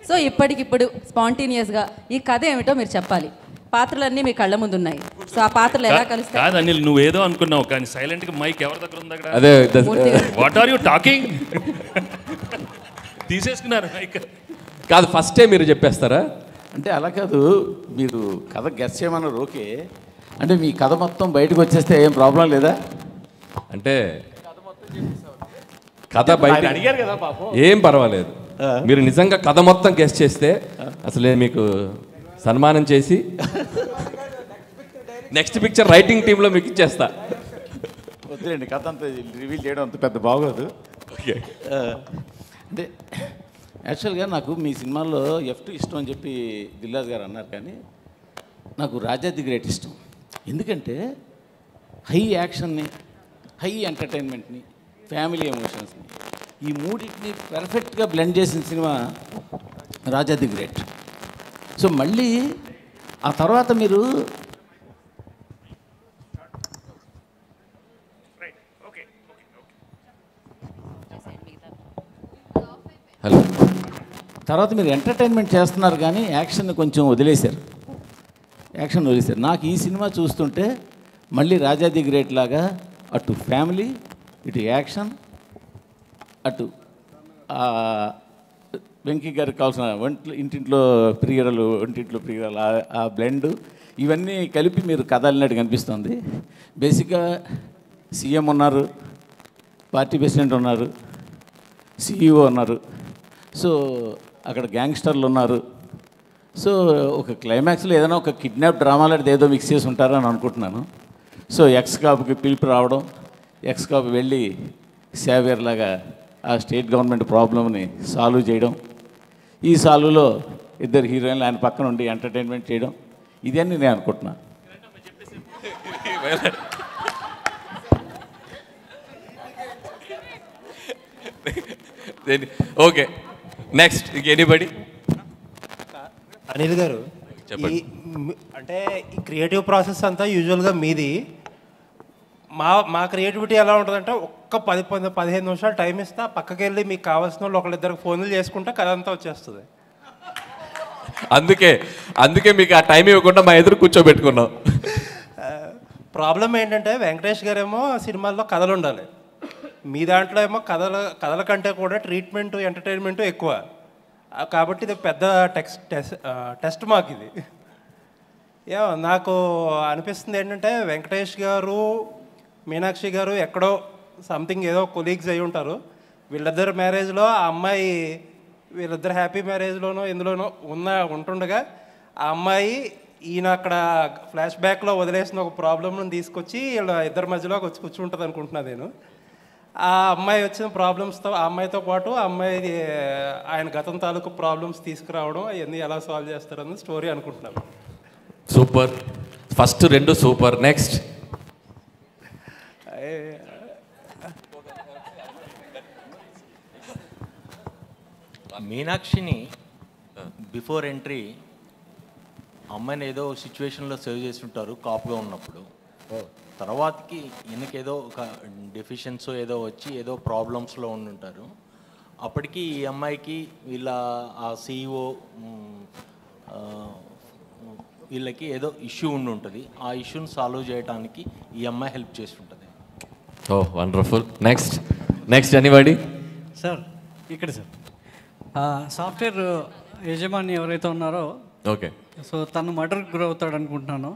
సో ఇప్పటికిప్పుడు స్పాంటేనియస్గా ఈ కథ ఏమిటో మీరు చెప్పాలి. పాత్రలన్నీ మీ కళ్ళ ముందు ఉన్నాయి. సో ఆ పాత్రలు ఎలా కలుస్తాయి?
కాదు అనిల్, నువ్వు ఏదో అనుకున్నావు కానీ సైలెంట్ గా మైక్ ఎవరి దగ్గర ఉంది అక్కడ?
అదే
వాట్ ఆర్ యూ టాకింగ్? తీసేసుకున్నారు మైక్.
కాదు ఫస్టే మీరు చెప్పేస్తారా?
అంటే అలా కాదు, మీరు కథ గెస్ చేయమన్నారు ఓకే. అంటే మీ కథ మొత్తం బయటకు వచ్చేస్తే ఏం ప్రాబ్లం లేదా?
అంటే కథ బయట
అడిగారు కదా పాపం,
ఏం పర్వాలేదు. మీరు నిజంగా కథ మొత్తం గెస్ చేస్తే అసలే మీకు సన్మానం చేసి నెక్స్ట్ పిక్చర్ రైటింగ్ టీంలో మీకు ఇచ్చేస్తా.
వద్దులేండి, కథ అంతా రివీల్ చేయడం అంత పెద్ద బాగోదు.
ఓకే.
అంటే యాక్చువల్గా నాకు మీ సినిమాలో F2 ఇష్టం అని చెప్పి దిల్రాజ్ గారు అన్నారు, కానీ నాకు రాజా ది గ్రేట్ ఇష్టం. ఎందుకంటే హై యాక్షన్ని, హై ఎంటర్టైన్మెంట్ని, ఫ్యామిలీ ఎమోషన్స్ని, ఈ మూడింటిని పర్ఫెక్ట్గా బ్లెండ్ చేసిన cinema Raja the great. So మళ్ళీ ఆ తర్వాత మీరు
హలో
తర్వాత మీరు ఎంటర్టైన్మెంట్ చేస్తున్నారు కానీ యాక్షన్ కొంచెం వదిలేశారు. నాకు ఈ సినిమా చూస్తుంటే మళ్ళీ రాజా ది గ్రేట్ లాగా అటు ఫ్యామిలీ, ఇటు యాక్షన్, అటు వెంకీ గారికి కావాల్సిన ఇంటింట్లో ప్రియరలు, ఒంటింట్లో ప్రియరలు, ఆ బ్లెండ్ ఇవన్నీ కలిపి మీరు కథ అల్లినట్టు కనిపిస్తుంది. బేసిక్గా సీఎం ఉన్నారు, పార్టీ ప్రెసిడెంట్ ఉన్నారు, CEO ఉన్నారు, సో అక్కడ గ్యాంగ్స్టర్లు ఉన్నారు. సో ఒక క్లైమాక్స్లో ఏదైనా ఒక కిడ్నాప్ డ్రామా లాంటిది ఏదో మిక్స్ చేసి ఉంటారని అనుకుంటున్నాను. సో ఎక్స్ కాపుకి పిలుపు రావడం, ఎక్స్ కాపు వెళ్ళి సేవియర్ లాగా ఆ స్టేట్ గవర్నమెంట్ ప్రాబ్లమ్ని సాల్వ్ చేయడం, ఈ సాల్వ్లో ఇద్దరు హీరోయిన్లు ఆయన పక్కన ఉండి ఎంటర్టైన్మెంట్ చేయడం, ఇదన్నీ నేను అనుకుంటున్నాను.
Okay, next anybody?
అనిల్ గారు,
చెప్పండి.
అంటే ఈ క్రియేటివ్ ప్రాసెస్ అంతా యూజువల్గా మీది. మా క్రియేటివిటీ ఎలా ఉంటుందంటే ఒక్క 15 నిమిషాలు టైం ఇస్తా, పక్కకి వెళ్ళి మీకు కావాల్సిన వాళ్ళు ఒకళ్ళిద్దరికి ఫోన్లు చేసుకుంటే కథ అంతా వచ్చేస్తుంది.
అందుకే మీకు ఆ టైం ఇవ్వకుండా మా ఎదురు కూర్చోబెట్టుకున్నాం.
ప్రాబ్లం ఏంటంటే వెంకటేష్ గారేమో సినిమాల్లో కథలు ఉండాలి, మీ దాంట్లో ఏమో కథల కంటే కూడా ట్రీట్మెంట్ ఎంటర్టైన్మెంట్ ఎక్కువ. కాబట్టి ఇది పెద్ద టెస్ట్ మాకు ఇది. నాకు అనిపిస్తుంది ఏంటంటే వెంకటేష్ గారు మీనాక్షి గారు ఎక్కడో సంథింగ్ ఏదో కొలీగ్స్ అయి ఉంటారు. వీళ్ళిద్దరు మ్యారేజ్లో ఆ అమ్మాయి, వీళ్ళిద్దరు హ్యాపీ మ్యారేజ్లోనో ఎందులోనో ఉంటుండగా ఆ అమ్మాయి ఈయన అక్కడ ఫ్లాష్ బ్యాక్లో వదిలేసిన ఒక ప్రాబ్లమ్ను తీసుకొచ్చి వీళ్ళ ఇద్దరి మధ్యలోకి వచ్చి కూర్చుంటుంది అనుకుంటున్నాను నేను. ఆ అమ్మాయి వచ్చిన ప్రాబ్లమ్స్తో ఆ అమ్మాయితో పాటు ఆ అమ్మాయి ఆయన గతం తాలూకు ప్రాబ్లమ్స్ తీసుకురావడం అవన్నీ ఎలా సాల్వ్ చేస్తారని స్టోరీ అనుకుంటున్నాను.
Super, first 2 super. నెక్స్ట్
మీనాక్షిని బిఫోర్ ఎంట్రీ అమ్మాయిని ఏదో సిచ్యువేషన్లో సేవ్ చేసి ఉంటారు కాపుగా ఉన్నప్పుడు. తర్వాతకి ఈయనకేదో ఒక డెఫిషియన్స్ ఏదో వచ్చి ఏదో ప్రాబ్లమ్స్లో ఉండుంటారు. అప్పటికి ఈ అమ్మాయికి వీళ్ళ ఆ CEO వీళ్ళకి ఏదో ఇష్యూ ఉండుంటుంది. ఆ ఇష్యూని సాల్వ్ చేయడానికి ఈ అమ్మాయి హెల్ప్ చేస్తుంటుంది.
ఓ వండర్ఫుల్. Next anybody?
సార్ ఇక్కడ సార్ సాఫ్ట్వేర్ యజమాని ఎవరైతే ఉన్నారో,
ఓకే,
సో తను మర్డర్ గురవుతాడు అనుకుంటున్నాను.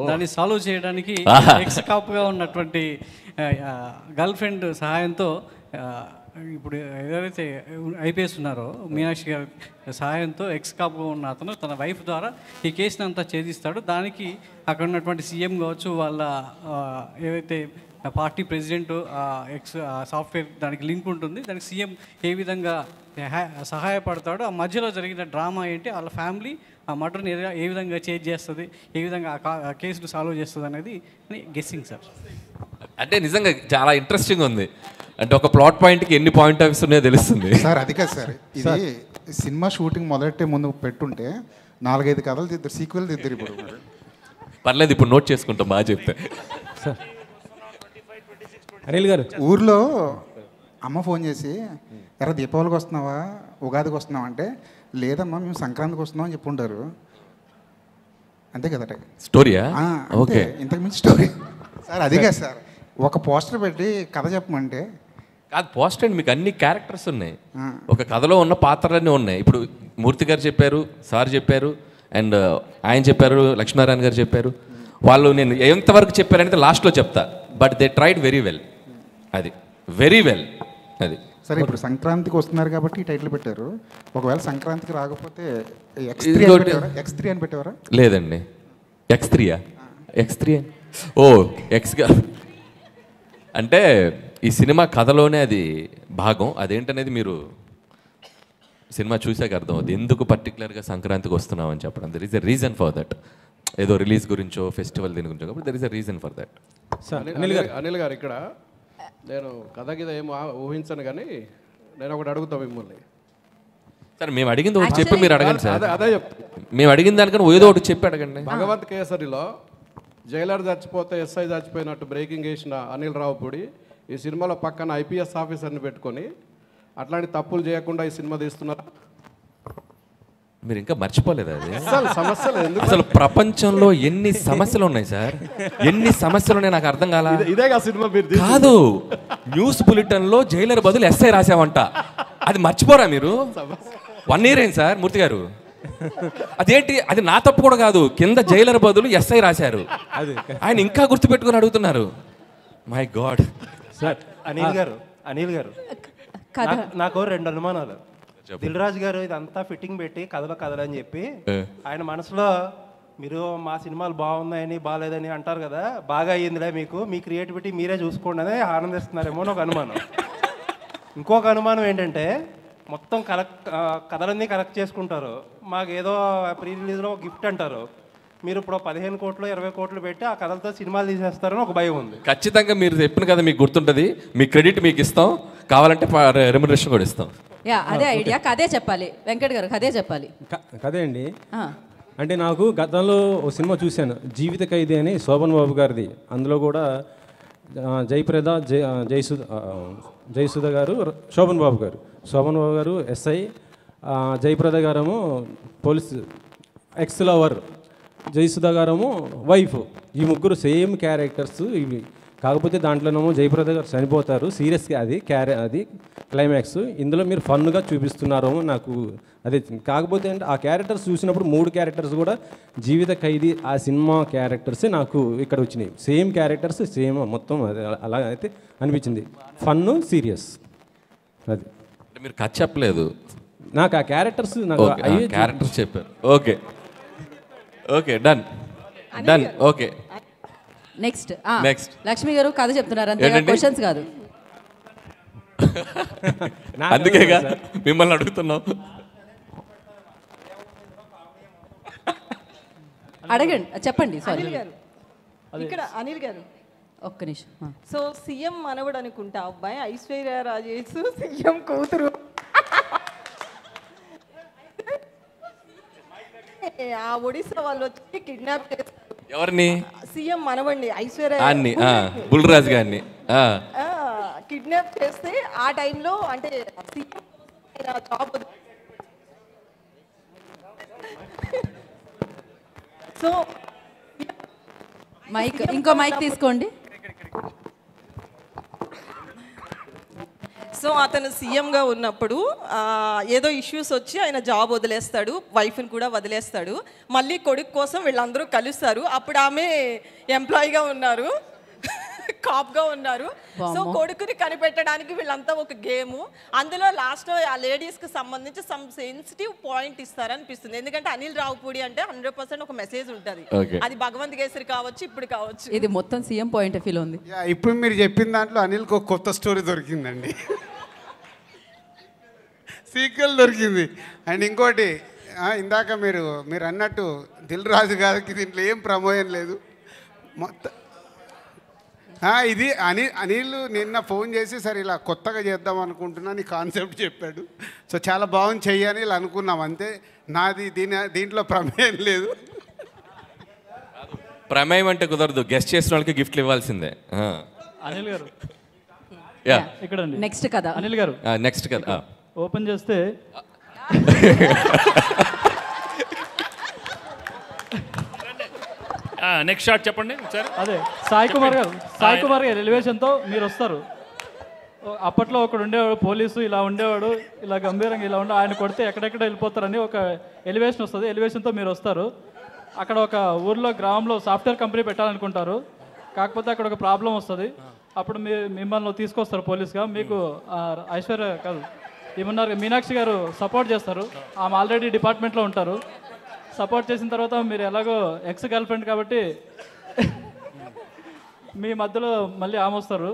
దాన్ని సాల్వ్ చేయడానికి ఎక్స్ కాపుగా ఉన్నటువంటి గర్ల్ ఫ్రెండ్ సహాయంతో ఇప్పుడు ఎవరైతే IPS ఉన్నారో మీనాక్షి గారి సహాయంతో ఎక్స్ కాపుగా ఉన్న అతను తన వైఫ్ ద్వారా ఈ కేసుని అంతా ఛేదిస్తాడు. దానికి అక్కడ ఉన్నటువంటి CM కావచ్చు, వాళ్ళ ఏవైతే పార్టీ ప్రెసిడెంట్ సాఫ్ట్వేర్ దానికి లింక్ ఉంటుంది. దానికి CM ఏ విధంగా సహాయపడతాడు, ఆ మధ్యలో జరిగిన డ్రామా ఏంటి, వాళ్ళ ఫ్యామిలీ ఆ మర్డర్ని ఏ విధంగా చేంజ్ చేస్తుంది, ఏ విధంగా ఆ కేసును సాల్వ్ చేస్తుంది అనేది గెస్సింగ్ సార్.
అంటే నిజంగా చాలా ఇంట్రెస్టింగ్ ఉంది. అంటే ఒక ప్లాట్ పాయింట్కి ఎన్ని పాయింట్ ఆఫ్ వ్యూస్ ఉన్నాయో తెలుస్తుంది
సార్. అది కాదు సార్, ఇది సినిమా షూటింగ్ మొదలెట్టే ముందు పెట్టుంటే 4-5 కథలు తిద్దరు, సీక్వెల్ తిద్దరు. ఇప్పుడు
పర్లేదు, ఇప్పుడు నోట్ చేసుకుంటాం బాగా చెప్తే.
అనిల్ గారు, ఊర్లో అమ్మ ఫోన్ చేసి ఎరా దీపావళికి వస్తున్నావా, ఉగాదికి వస్తున్నావా అంటే, లేదమ్మా మేము సంక్రాంతికి వస్తున్నాం అని చెప్పుంటారు. అంతే కదా
స్టోరీయా? ఓకే,
ఇంతకు మించి స్టోరీ సార్. అది కాదు సార్, ఒక పోస్టర్ పెట్టి కథ చెప్పమంటే
కాదు. పోస్టర్ అండి, మీకు అన్ని క్యారెక్టర్స్ ఉన్నాయి, ఒక కథలో ఉన్న పాత్రలన్నీ ఉన్నాయి. ఇప్పుడు మూర్తి గారు చెప్పారు, సార్ చెప్పారు, అండ్ ఆయన చెప్పారు, లక్ష్మీనారాయణ గారు చెప్పారు. వాళ్ళు నేను ఎంతవరకు చెప్పారనేది లాస్ట్లో చెప్తా. But they tried very well. అది వెరీ వెల్. అది
సరే. ఇప్పుడు సంక్రాంతికి వస్తున్నారు కాబట్టి ఈ టైటిల్ పెట్టారు. ఒకవేళ సంక్రాంతికి రాకపోతే X3 అని పెట్టేవారా?
లేదండి, X3 ఓ ఎక్స్గా అంటే ఈ సినిమా కథలోనే అది భాగం. అదేంటనేది మీరు సినిమా చూసాక అర్థం అవుతుంది, ఎందుకు పర్టికులర్గా సంక్రాంతికి వస్తున్నాం అని చెప్పడం. There is a reason for that. ఏదో రిలీజ్ గురించో ఫెస్టివల్ దీని గురించో, కాబట్టి there is a reason for that.
Anil garu, ఇక్కడ నేను కథ కింద ఏమో ఊహించను, కానీ నేను ఒకటి అడుగుతా మిమ్మల్ని.
సార్ మేము అడిగింది ఒకటి చెప్పి మీరు అడగండి సార్.
అదే చెప్తా.
మేము అడిగిన దానికన్నా ఏదో ఒకటి చెప్పి అడగండి.
భగవంత్ కేసరిలో జైలర్ చచ్చిపోతే SI చచ్చిపోయినట్టు బ్రేకింగ్ వేసిన అనిల్ రావుపూడి ఈ సినిమాలో పక్కన IPS ఆఫీసర్ని పెట్టుకొని అట్లాంటి తప్పులు చేయకుండా ఈ సినిమా తీస్తున్నారు.
మీరు ఇంకా మర్చిపోలేదు అది.
సమస్యలు
అసలు ప్రపంచంలో ఎన్ని సమస్యలు ఉన్నాయి సార్, ఎన్ని సమస్యలు ఉన్నాయి నాకు అర్థం కాల.
ఇదే సినిమా
కాదు, న్యూస్ బులెటిన్లో జైలర్ బదులు SI రాసావంట. అది మర్చిపోరా మీరు? 1 year అయింది సార్ మూర్తి గారు. అదేంటి, అది నా తప్పు కూడా కాదు. కింద జైలర్ బదులు SI రాశారు. ఆయన ఇంకా గుర్తుపెట్టుకుని అడుగుతున్నారు. My God.
సార్ అనిల్ గారు నాకు 2 అనుమానాలు. దిల్ రాజు గారు ఇదంతా ఫిట్టింగ్ పెట్టి కథలని చెప్పి ఆయన మనసులో మీరు మా సినిమాలు బాగున్నాయని బాగాలేదని అంటారు కదా, బాగా అయ్యిందిలే మీకు, మీ క్రియేటివిటీ మీరే చూసుకోండి అని ఆనందిస్తున్నారేమో అని ఒక అనుమానం. ఇంకొక అనుమానం ఏంటంటే మొత్తం కథలన్నీ కలెక్ట్ చేసుకుంటారు, మాకు ఏదో ప్రీ రిలీజ్లో గిఫ్ట్ అంటారు, మీరు ఇప్పుడు 15 కోట్లు 20 కోట్లు పెట్టి ఆ కథలతో సినిమాలు తీసేస్తారని ఒక భయం ఉంది.
ఖచ్చితంగా మీరు చెప్పిన కదా మీకు గుర్తుంటుంది, మీ క్రెడిట్ మీకు ఇస్తాం, కావాలంటే రెమ్యునరేషన్ కూడా ఇస్తాం.
యా అదే ఐడియా, కదే చెప్పాలి వెంకట్ గారు, కదే చెప్పాలి.
కదే అండి.
ఆ.
అంటే నాకు గతంలో ఒక సినిమా చూశాను, జీవిత ఖైదీ అని, శోభన్ బాబు గారిది. అందులో కూడా జయప్రద, జయసుధ గారు, శోభన్ బాబు గారు ఎస్ఐ, జయప్రద గారేమో పోలీస్ ఎక్స్ లవర్, జయసుధ గారేమో వైఫ్. ఈ ముగ్గురు సేమ్ క్యారెక్టర్స్ ఇవి. కాకపోతే దాంట్లోనేమో జయప్రద గారు చనిపోతారు, సీరియస్గా అది క్లైమాక్స్. ఇందులో మీరు ఫన్గా చూపిస్తున్నారేమో నాకు అదే. కాకపోతే అంటే ఆ క్యారెక్టర్స్ చూసినప్పుడు 3 క్యారెక్టర్స్ కూడా జీవిత ఖైదీ ఆ సినిమా క్యారెక్టర్సే నాకు ఇక్కడ వచ్చినాయి. సేమ్ క్యారెక్టర్స్ సేమ్ మొత్తం అదే అలా అయితే అనిపించింది. ఫన్ను సీరియస్ అది.
మీరు కథ చెప్పలేదు
నాకు ఆ క్యారెక్టర్స్ నాకు
క్యారెక్టర్స్ చెప్పారు. Okay okay done done okay.
Next
next
Lakshmi గారు కథ చెప్తున్నారు అంతే, క్వశ్చన్స్ కాదు.
అందుకేగా మిమ్మల్ని అడుగుతున్నాం.
అడగండి, చెప్పండి. సారీ
ఇక్కడ అనిల్ గారు
ఒక్క నిమిషం.
సో సీఎం మనవడు అనుకుంటా అబ్బాయి, ఐశ్వర్య రాజేష్ సీఎం కూతురు. ఆ ఒడిశా వాళ్ళు వచ్చి కిడ్నాప్ చేస్తారు.
ఎవరిని?
సీఎం మనవండి ఐశ్వర్య
అన్ని బుల్రాజ్ గారిని
కిడ్నాప్ చేస్తే ఆ టైంలో అంటే సీఎం జాబ్. సో
మైక్, ఇంకో మైక్ తీసుకోండి.
సో అతను సీఎంగా ఉన్నప్పుడు ఏదో ఇష్యూస్ వచ్చి ఆయన జాబ్ వదిలేస్తాడు, వైఫ్ని కూడా వదిలేస్తాడు. మళ్ళీ కొడుకు కోసం వీళ్ళందరూ కలుస్తారు. అప్పుడు ఆమె ఎంప్లాయీగా ఉన్నారు, కాప్గా ఉన్నారు. సో కొడుకుని కనిపెట్టడానికి వీళ్ళంతా ఒక గేము. అందులో లాస్ట్లో ఆ లేడీస్కి సంబంధించి సమ్ సెన్సిటివ్ పాయింట్ ఇస్తారనిపిస్తుంది. ఎందుకంటే అనిల్ రావుపూడి అంటే 100% ఒక మెసేజ్ ఉంటుంది. అది భగవంత్ కేసరి కావచ్చు, ఇప్పుడు కావచ్చు.
ఇది మొత్తం సీఎం పాయింట్ ఆఫ్ వ్యూలో ఉంది.
ఇప్పుడు మీరు చెప్పిన దాంట్లో అనిల్కి ఒక కొత్త స్టోరీ దొరికిందండి, సీక్వెల్ దొరికింది. అండ్ ఇంకోటి ఇందాక మీరు అన్నట్టు దిల్ రాజు గారికి దీంట్లో ఏం ప్రమోయం లేదు మొత్తం. ఇది అనిల్ నిన్న ఫోన్ చేసి సరే ఇలా కొత్తగా చేద్దాం అనుకుంటున్నా నీ కాన్సెప్ట్ చెప్పాడు. సో చాలా బాగుంది చెయ్యని ఇలా అనుకున్నాం అంతే. నాది దీంట్లో ప్రమేయం లేదు.
ప్రమేయం అంటే కుదరదు, గెస్ట్ చేసిన వాళ్ళకి గిఫ్ట్లు ఇవ్వాల్సిందే.
అనిల్ గారు
ఇక్కడ నెక్స్ట్ కదా
అనిల్ గారు
నెక్స్ట్ కదా
ఓపెన్ చేస్తే
నెక్స్ట్ షాట్ చెప్పండి ఒకసారి.
అదే సాయి కుమార్ గారు ఎలివేషన్తో మీరు వస్తారు. అప్పట్లో ఒకడు ఉండేవాడు పోలీసు, ఇలా ఉండేవాడు, ఇలా గంభీరంగా ఇలా ఉండే, ఆయన కొడితే ఎక్కడెక్కడ వెళ్ళిపోతారని ఒక ఎలివేషన్ వస్తుంది. ఎలివేషన్తో మీరు వస్తారు. అక్కడ ఒక ఊర్లో గ్రామంలో సాఫ్ట్వేర్ కంపెనీ పెట్టాలనుకుంటారు. కాకపోతే అక్కడ ఒక ప్రాబ్లం వస్తుంది. అప్పుడు మిమ్మల్ని తీసుకొస్తారు పోలీస్గా. మీకు ఐశ్వర్య కాదు ఏమన్నారు మీనాక్షి గారు సపోర్ట్ చేస్తారు. ఆమె ఆల్రెడీ డిపార్ట్మెంట్లో ఉంటారు. సపోర్ట్ చేసిన తర్వాత మీరు ఎలాగో ఎక్స్ గర్ల్ ఫ్రెండ్ కాబట్టి మీ మధ్యలో మళ్ళీ ఆమె వస్తారు.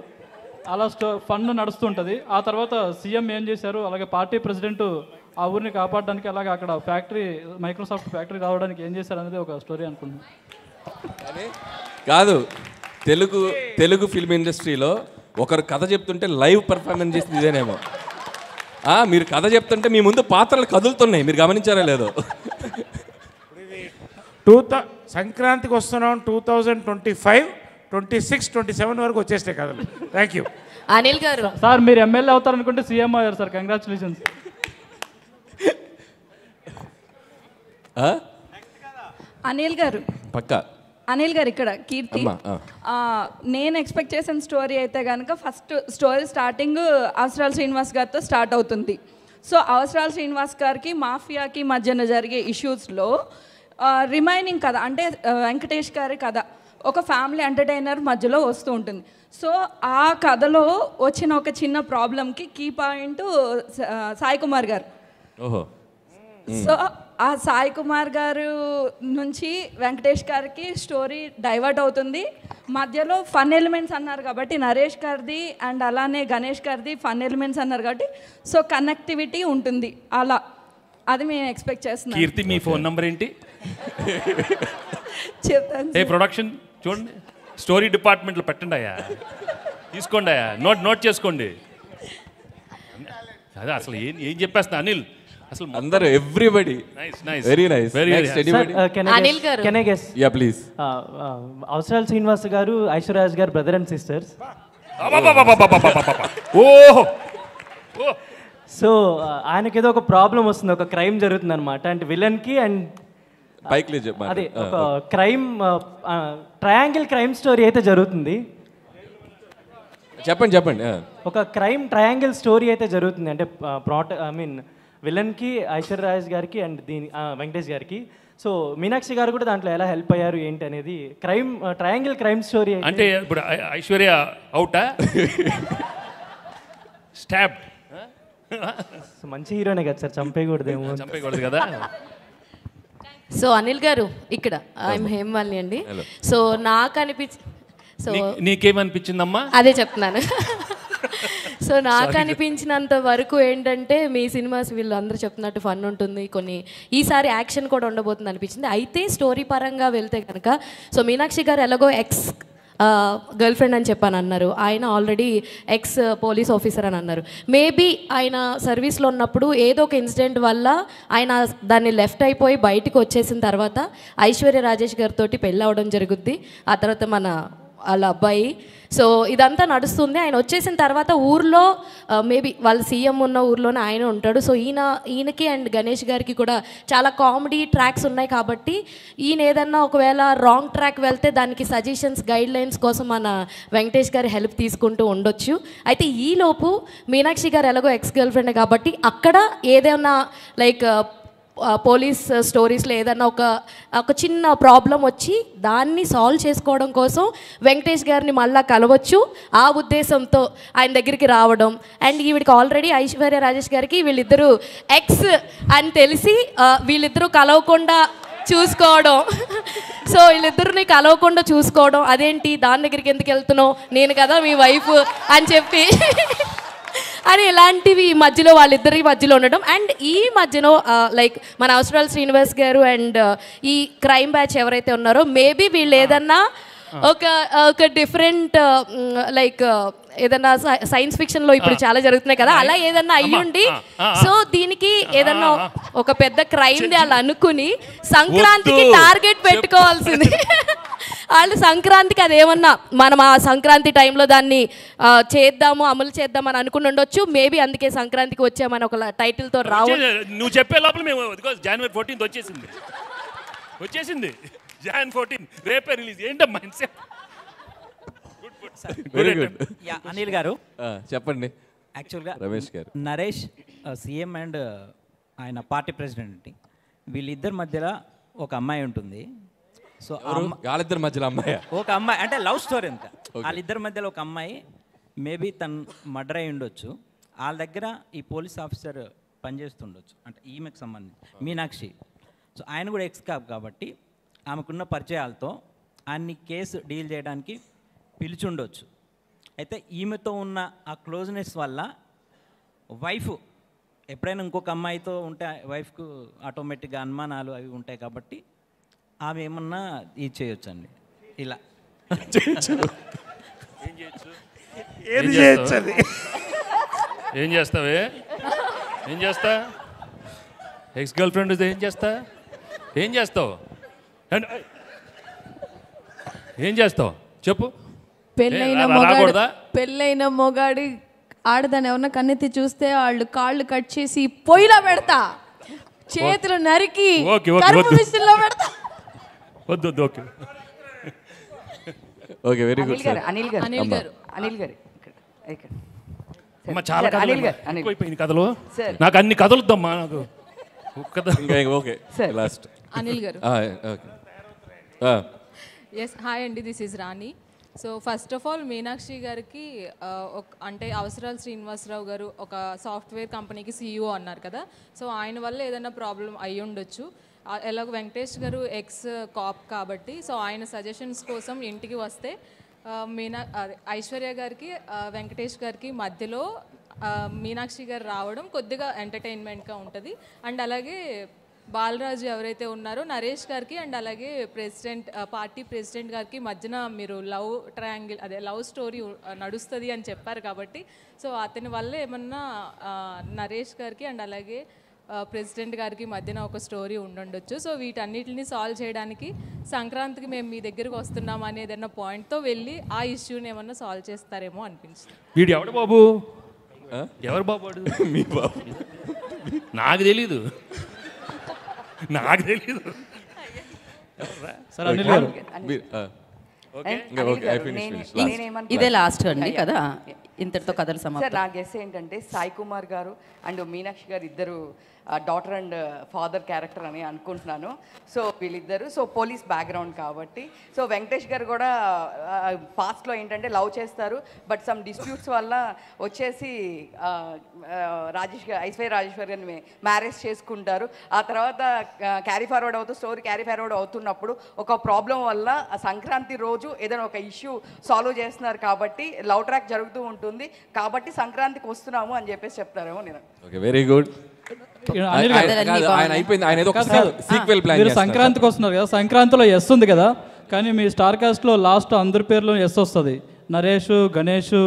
అలా ఫండ్ నడుస్తుంటుంది. ఆ తర్వాత సీఎం ఏం చేశారు, అలాగే పార్టీ ప్రెసిడెంట్ ఆ ఊరిని కాపాడడానికి, అలాగే అక్కడ ఫ్యాక్టరీ మైక్రోసాఫ్ట్ ఫ్యాక్టరీ రావడానికి ఏం చేశారు అనేది ఒక స్టోరీ అనుకుంటున్నాను.
కాదు, తెలుగు ఫిల్మ్ ఇండస్ట్రీలో ఒకరు కథ చెప్తుంటే లైవ్ పర్ఫార్మెన్స్ చేసింది ఇదేనేమో. మీరు కథ చెప్తుంటే మీ ముందు పాత్రలు కదులుతున్నాయి, మీరు గమనించారా లేదో.
సంక్రాంతికి వస్తున్నాం 2025, 26, 27 వరకు వచ్చేస్తాయి కథలు. థ్యాంక్ యూ
అనిల్ గారు.
సార్ మీరు ఎమ్మెల్యే అవుతారనుకుంటే సీఎం అయ్యారు సార్, కంగ్రాచులేషన్స్.
అనిల్ గారు
పక్కా
అనిల్ గారు ఇక్కడ కీర్తి. నేను ఎక్స్పెక్ట్ చేసిన స్టోరీ అయితే కనుక ఫస్ట్ స్టోరీ స్టార్టింగ్ అవసరాల శ్రీనివాస్ గారితో స్టార్ట్ అవుతుంది. సో అవసరాల శ్రీనివాస్ గారికి మాఫియాకి మధ్యన జరిగే ఇష్యూస్లో రిమైనింగ్ కథ అంటే వెంకటేష్ గారి కథ ఒక ఫ్యామిలీ ఎంటర్టైనర్ మధ్యలో వస్తూ ఉంటుంది. సో ఆ కథలో వచ్చిన ఒక చిన్న ప్రాబ్లంకి కీ పాయింట్ సాయి కుమార్ గారు. సో ఆ సాయి కుమార్ గారు నుంచి వెంకటేష్ గారికి స్టోరీ డైవర్ట్ అవుతుంది. మధ్యలో ఫన్ ఎలిమెంట్స్ అన్నారు కాబట్టి నరేష్ గారిది అండ్ అలానే గణేష్ గారిది ఫన్ ఎలిమెంట్స్ అన్నారు కాబట్టి సో కనెక్టివిటీ ఉంటుంది. అలా అది మేము ఎక్స్పెక్ట్ చేస్తున్నాం.
కీర్తి మీ ఫోన్ నంబర్ ఏంటి?
చెప్తాను.
ప్రొడక్షన్ చూడండి, స్టోరీ డిపార్ట్మెంట్లో పెట్టండి అయ్యా, తీసుకోండి అయ్యా, నోట్ చేసుకోండి. అదే అసలు ఏం చెప్పేస్తా అనిల్ అసలు
అందరూ ఎవ్రీబడి వెరీ నైస్
అనిల్ గారు can I guess
yeah please
అవసరాల శ్రీనివాస్ గారు ఐశ్వర్యరాజ్ గారు బ్రదర్ అండ్ సిస్టర్స్.
ఓహో
సో ఆయనకి ఏదో ఒక ప్రాబ్లం వస్తుంది, ఒక క్రైమ్ జరుగుతుంది అనమాట. అంటే విలన్కి అండ్
బైక్లీ
అదే ఒక క్రైమ్ ట్రయాంగిల్ క్రైమ్ స్టోరీ అయితే జరుగుతుంది.
చెప్పండి.
ఒక క్రైమ్ ట్రయాంగిల్ స్టోరీ అయితే జరుగుతుంది. అంటే విలన్కి ఐశ్వర్యరాజ్ గారికి అండ్ వెంకటేష్ గారికి. సో మీనాక్షి గారు కూడా దాంట్లో ఎలా హెల్ప్ అయ్యారు ఏంటి అనేది ట్రయాంగిల్ క్రైమ్ స్టోరీ.
అంటే ఇప్పుడు ఐశ్వర్య అవుటా స్టాప్
మంచి హీరోనే కదా సార్,
చంపేయకూడదు కదా.
సో అనిల్ గారు ఇక్కడ ఐఎమ్ హేమవాలిని అండి. సో నాకు
నీకేమనిపించిందమ్మా?
అదే చెప్తున్నాను. సో నాకు అనిపించినంత వరకు ఏంటంటే మీ సినిమాస్ వీళ్ళు అందరూ చెప్తున్నట్టు ఫన్ ఉంటుంది, కొన్ని ఈసారి యాక్షన్ కూడా ఉండబోతుంది అనిపించింది. అయితే స్టోరీ పరంగా వెళ్తే కనుక సో మీనాక్షి గారు ఎలాగో ఎక్స్ గర్ల్ ఫ్రెండ్ అని చెప్పని అన్నారు, ఆయన ఆల్రెడీ ఎక్స్ పోలీస్ ఆఫీసర్ అని అన్నారు. మేబీ ఆయన సర్వీస్లో ఉన్నప్పుడు ఏదో ఒక ఇన్సిడెంట్ వల్ల ఆయన దాన్ని లెఫ్ట్ అయిపోయి బయటకు వచ్చేసిన తర్వాత ఐశ్వర్య రాజేష్ గారితో పెళ్ళి అవ్వడం జరుగుద్ది. ఆ తర్వాత వాళ్ళ అబ్బాయి. సో ఇదంతా నడుస్తుంది. ఆయన వచ్చేసిన తర్వాత ఊర్లో మేబీ వాళ్ళ సీఎం ఉన్న ఊర్లోనే ఆయన ఉంటాడు. సో ఈయనకి అండ్ గణేష్ గారికి కూడా చాలా కామెడీ ట్రాక్స్ ఉన్నాయి కాబట్టి ఈయన ఏదన్నా ఒకవేళ రాంగ్ ట్రాక్ వెళ్తే దానికి సజెషన్స్ గైడ్ లైన్స్ కోసం మన వెంకటేష్ గారి హెల్ప్ తీసుకుంటూ ఉండొచ్చు. అయితే ఈలోపు మీనాక్షి గారు ఎలాగో ఎక్స్ గర్ల్ ఫ్రెండ్ కాబట్టి అక్కడ ఏదైనా లైక్ పోలీస్ స్టోరీస్లో ఏదన్నా ఒక చిన్న ప్రాబ్లం వచ్చి దాన్ని సాల్వ్ చేసుకోవడం కోసం వెంకటేష్ గారిని మళ్ళీ కలవచ్చు. ఆ ఉద్దేశంతో ఆయన దగ్గరికి రావడం అండ్ ఈవిడికి ఆల్రెడీ ఐశ్వర్య రాజేష్ గారికి వీళ్ళిద్దరూ ఎక్స్ అని తెలిసి వీళ్ళిద్దరూ కలవకుండా చూసుకోవడం. సో వీళ్ళిద్దరిని కలవకుండా చూసుకోవడం, అదేంటి దాని దగ్గరికి ఎందుకు వెళ్తున్నావు, నేను కదా మీ వైఫ్ అని చెప్పి అని ఇలాంటివి మధ్యలో వాళ్ళిద్దరి మధ్యలో ఉండడం. అండ్ ఈ మధ్యలో లైక్ మన అవసరాల శ్రీనివాస్ గారు అండ్ ఈ క్రైమ్ బ్యాచ్ ఎవరైతే ఉన్నారో మేబీ వీళ్ళు ఏదన్నా ఒక డిఫరెంట్ లైక్ ఏదన్నా సైన్స్ ఫిక్షన్లో ఇప్పుడు చాలా జరుగుతున్నాయి కదా, అలా ఏదన్నా అయ్యుండి సో దీనికి ఏదన్నా ఒక పెద్ద క్రైమ్ వాళ్ళు అనుకుని సంక్రాంతికి టార్గెట్ పెట్టుకోవాల్సింది. వాళ్ళు సంక్రాంతికి అదేమన్నా మనం ఆ సంక్రాంతి టైంలో దాన్ని అమలు చేద్దాం అని అనుకుని ఉండొచ్చు. మేబీ అందుకే సంక్రాంతికి వచ్చామని ఒక టైటిల్తో
నువ్వు చెప్పే లోపల మేము జనవరి 14 వచ్చేసింది. Jan 14 రేపే రిలీజ్. ఏంటమ్మా
అనిల్ గారు
చెప్పండి.
యాక్చువల్గా
రమేష్ గారు
నరేష్ సీఎం అండ్ ఆయన పార్టీ ప్రెసిడెంట్, వీళ్ళిద్దరి మధ్యలో ఒక అమ్మాయి ఉంటుంది. సో
వాళ్ళిద్దరి మధ్యలో అమ్మాయి
ఒక అమ్మాయి అంటే లవ్ స్టోరీ అంతా. వాళ్ళిద్దరి మధ్యలో ఒక అమ్మాయి మేబీ తను మర్డర్ అయి ఉండొచ్చు. వాళ్ళ దగ్గర ఈ పోలీస్ ఆఫీసర్ పనిచేస్తుండొచ్చు, అంటే ఈమెకు సంబంధించి మీనాక్షి. సో ఆయన కూడా ఎక్స్ కాప్ కాబట్టి ఆమెకున్న పరిచయాలతో ఆయన్ని కేసు డీల్ చేయడానికి పిలిచుండొచ్చు. అయితే ఈమెతో ఉన్న ఆ క్లోజ్నెస్ వల్ల వైఫ్ ఎప్పుడైనా ఇంకొక అమ్మాయితో ఉంటే వైఫ్కు ఆటోమేటిక్గా అనుమానాలు అవి ఉంటాయి కాబట్టి ఆమె ఏమన్నా ఇది చేయొచ్చు అండి. ఇలా
ఏం చేస్తావే? ఏం చేస్తా? ఎక్స్ గర్ల్ ఫ్రెండ్ ఏం చేస్తావు? ఏం చేస్తావు చెప్పు.
పెళ్ళైన మొగాడి ఆడదాన్ని ఎవరన్నా కన్నెత్తి చూస్తే వాళ్ళు కాళ్ళు కట్ చేసి పొయ్యిలో పెడతా, చేతులు నరికి మిషన్లో పెడతా.
వద్దు okay
okay very good sir.
Anil గారు
చాలా కథలు కథలు నాకు అన్ని కథలుద్దమ్మా నాకు
ఓకే లాస్ట్
అనిల్ గారు.
ఓకే
ఎస్ హాయ్ అండి, this is Rani. So first of all Meenakshi గారికి అంటే అవసరాల శ్రీనివాసరావు గారు ఒక సాఫ్ట్వేర్ కంపెనీకి CEO అన్నారు కదా, సో ఆయన వల్ల ఏదైనా ప్రాబ్లం అయ్యి ఉండొచ్చు. ఎలాగో వెంకటేష్ గారు ఎక్స్ కాప్ కాబట్టి సో ఆయన సజెషన్స్ కోసం ఇంటికి వస్తే ఐశ్వర్య గారికి వెంకటేష్ గారికి మధ్యలో మీనాక్షి గారు రావడం కొద్దిగా ఎంటర్టైన్మెంట్గా ఉంటుంది. అండ్ అలాగే బాలరాజు ఎవరైతే ఉన్నారో నరేష్ గారికి అండ్ అలాగే ప్రెసిడెంట్ పార్టీ ప్రెసిడెంట్ గారికి మధ్యన మీరు లవ్ ట్రయాంగిల్ అదే లవ్ స్టోరీ నడుస్తుంది అని చెప్పారు కాబట్టి సో అతని వల్ల ఏమన్నా నరేష్ గారికి అండ్ అలాగే ప్రెసిడెంట్ గారికి మధ్యన ఒక స్టోరీ ఉండుండొచ్చు. సో వీటన్నిటిని సాల్వ్ చేయడానికి సంక్రాంతికి మేము మీ దగ్గరికి వస్తున్నాం అనేది ఏదన్నా పాయింట్తో వెళ్ళి ఆ ఇష్యూని ఏమన్నా సాల్వ్ చేస్తారేమో అనిపించింది.
వీడు ఎవడు బాబు? ఎవరు బాబు వాడు?
మీ బాబు.
నాకు తెలీదు.
సార్ అనిల్ గారు
ఇదే లాస్ట్ అండి కదా, ఇంతటితో కథలు సమాప్తం.
సార్ నా గెస్ ఏంటంటే సాయి కుమార్ గారు అండ్ మీనాక్షి గారు ఇద్దరు డాటర్ అండ్ ఫాదర్ క్యారెక్టర్ అని అనుకుంటున్నాను. సో వీళ్ళిద్దరు సో పోలీస్ బ్యాక్గ్రౌండ్ కాబట్టి సో వెంకటేష్ గారు కూడా పాస్ట్లో ఏంటంటే లవ్ చేస్తారు, బట్ సమ్ డిస్ప్యూట్స్ వల్ల వచ్చేసి ఐశ్వర్య రాజేశ్వర్ గారిని మ్యారేజ్ చేసుకుంటారు. ఆ తర్వాత క్యారీ ఫార్వర్డ్ అవుతూ స్టోరీ క్యారీ ఫార్వర్డ్ అవుతున్నప్పుడు ఒక ప్రాబ్లం వల్ల సంక్రాంతి రోజు ఏదైనా ఒక ఇష్యూ సాల్వ్ చేస్తున్నారు కాబట్టి లవ్ ట్రాక్ జరుగుతూ ఉంటుంది కాబట్టి సంక్రాంతికి వస్తున్నాము అని చెప్పేసి చెప్తారేమో నేను.
Okay, very good.
మీరు సంక్రాంతికి వస్తున్నారు కదా, సంక్రాంతిలో ఎస్ ఉంది కదా, కానీ మీ స్టార్ కాస్ట్లో లాస్ట్ అందరి పేర్లు ఎస్ వస్తుంది. నరేష్, గణేష్,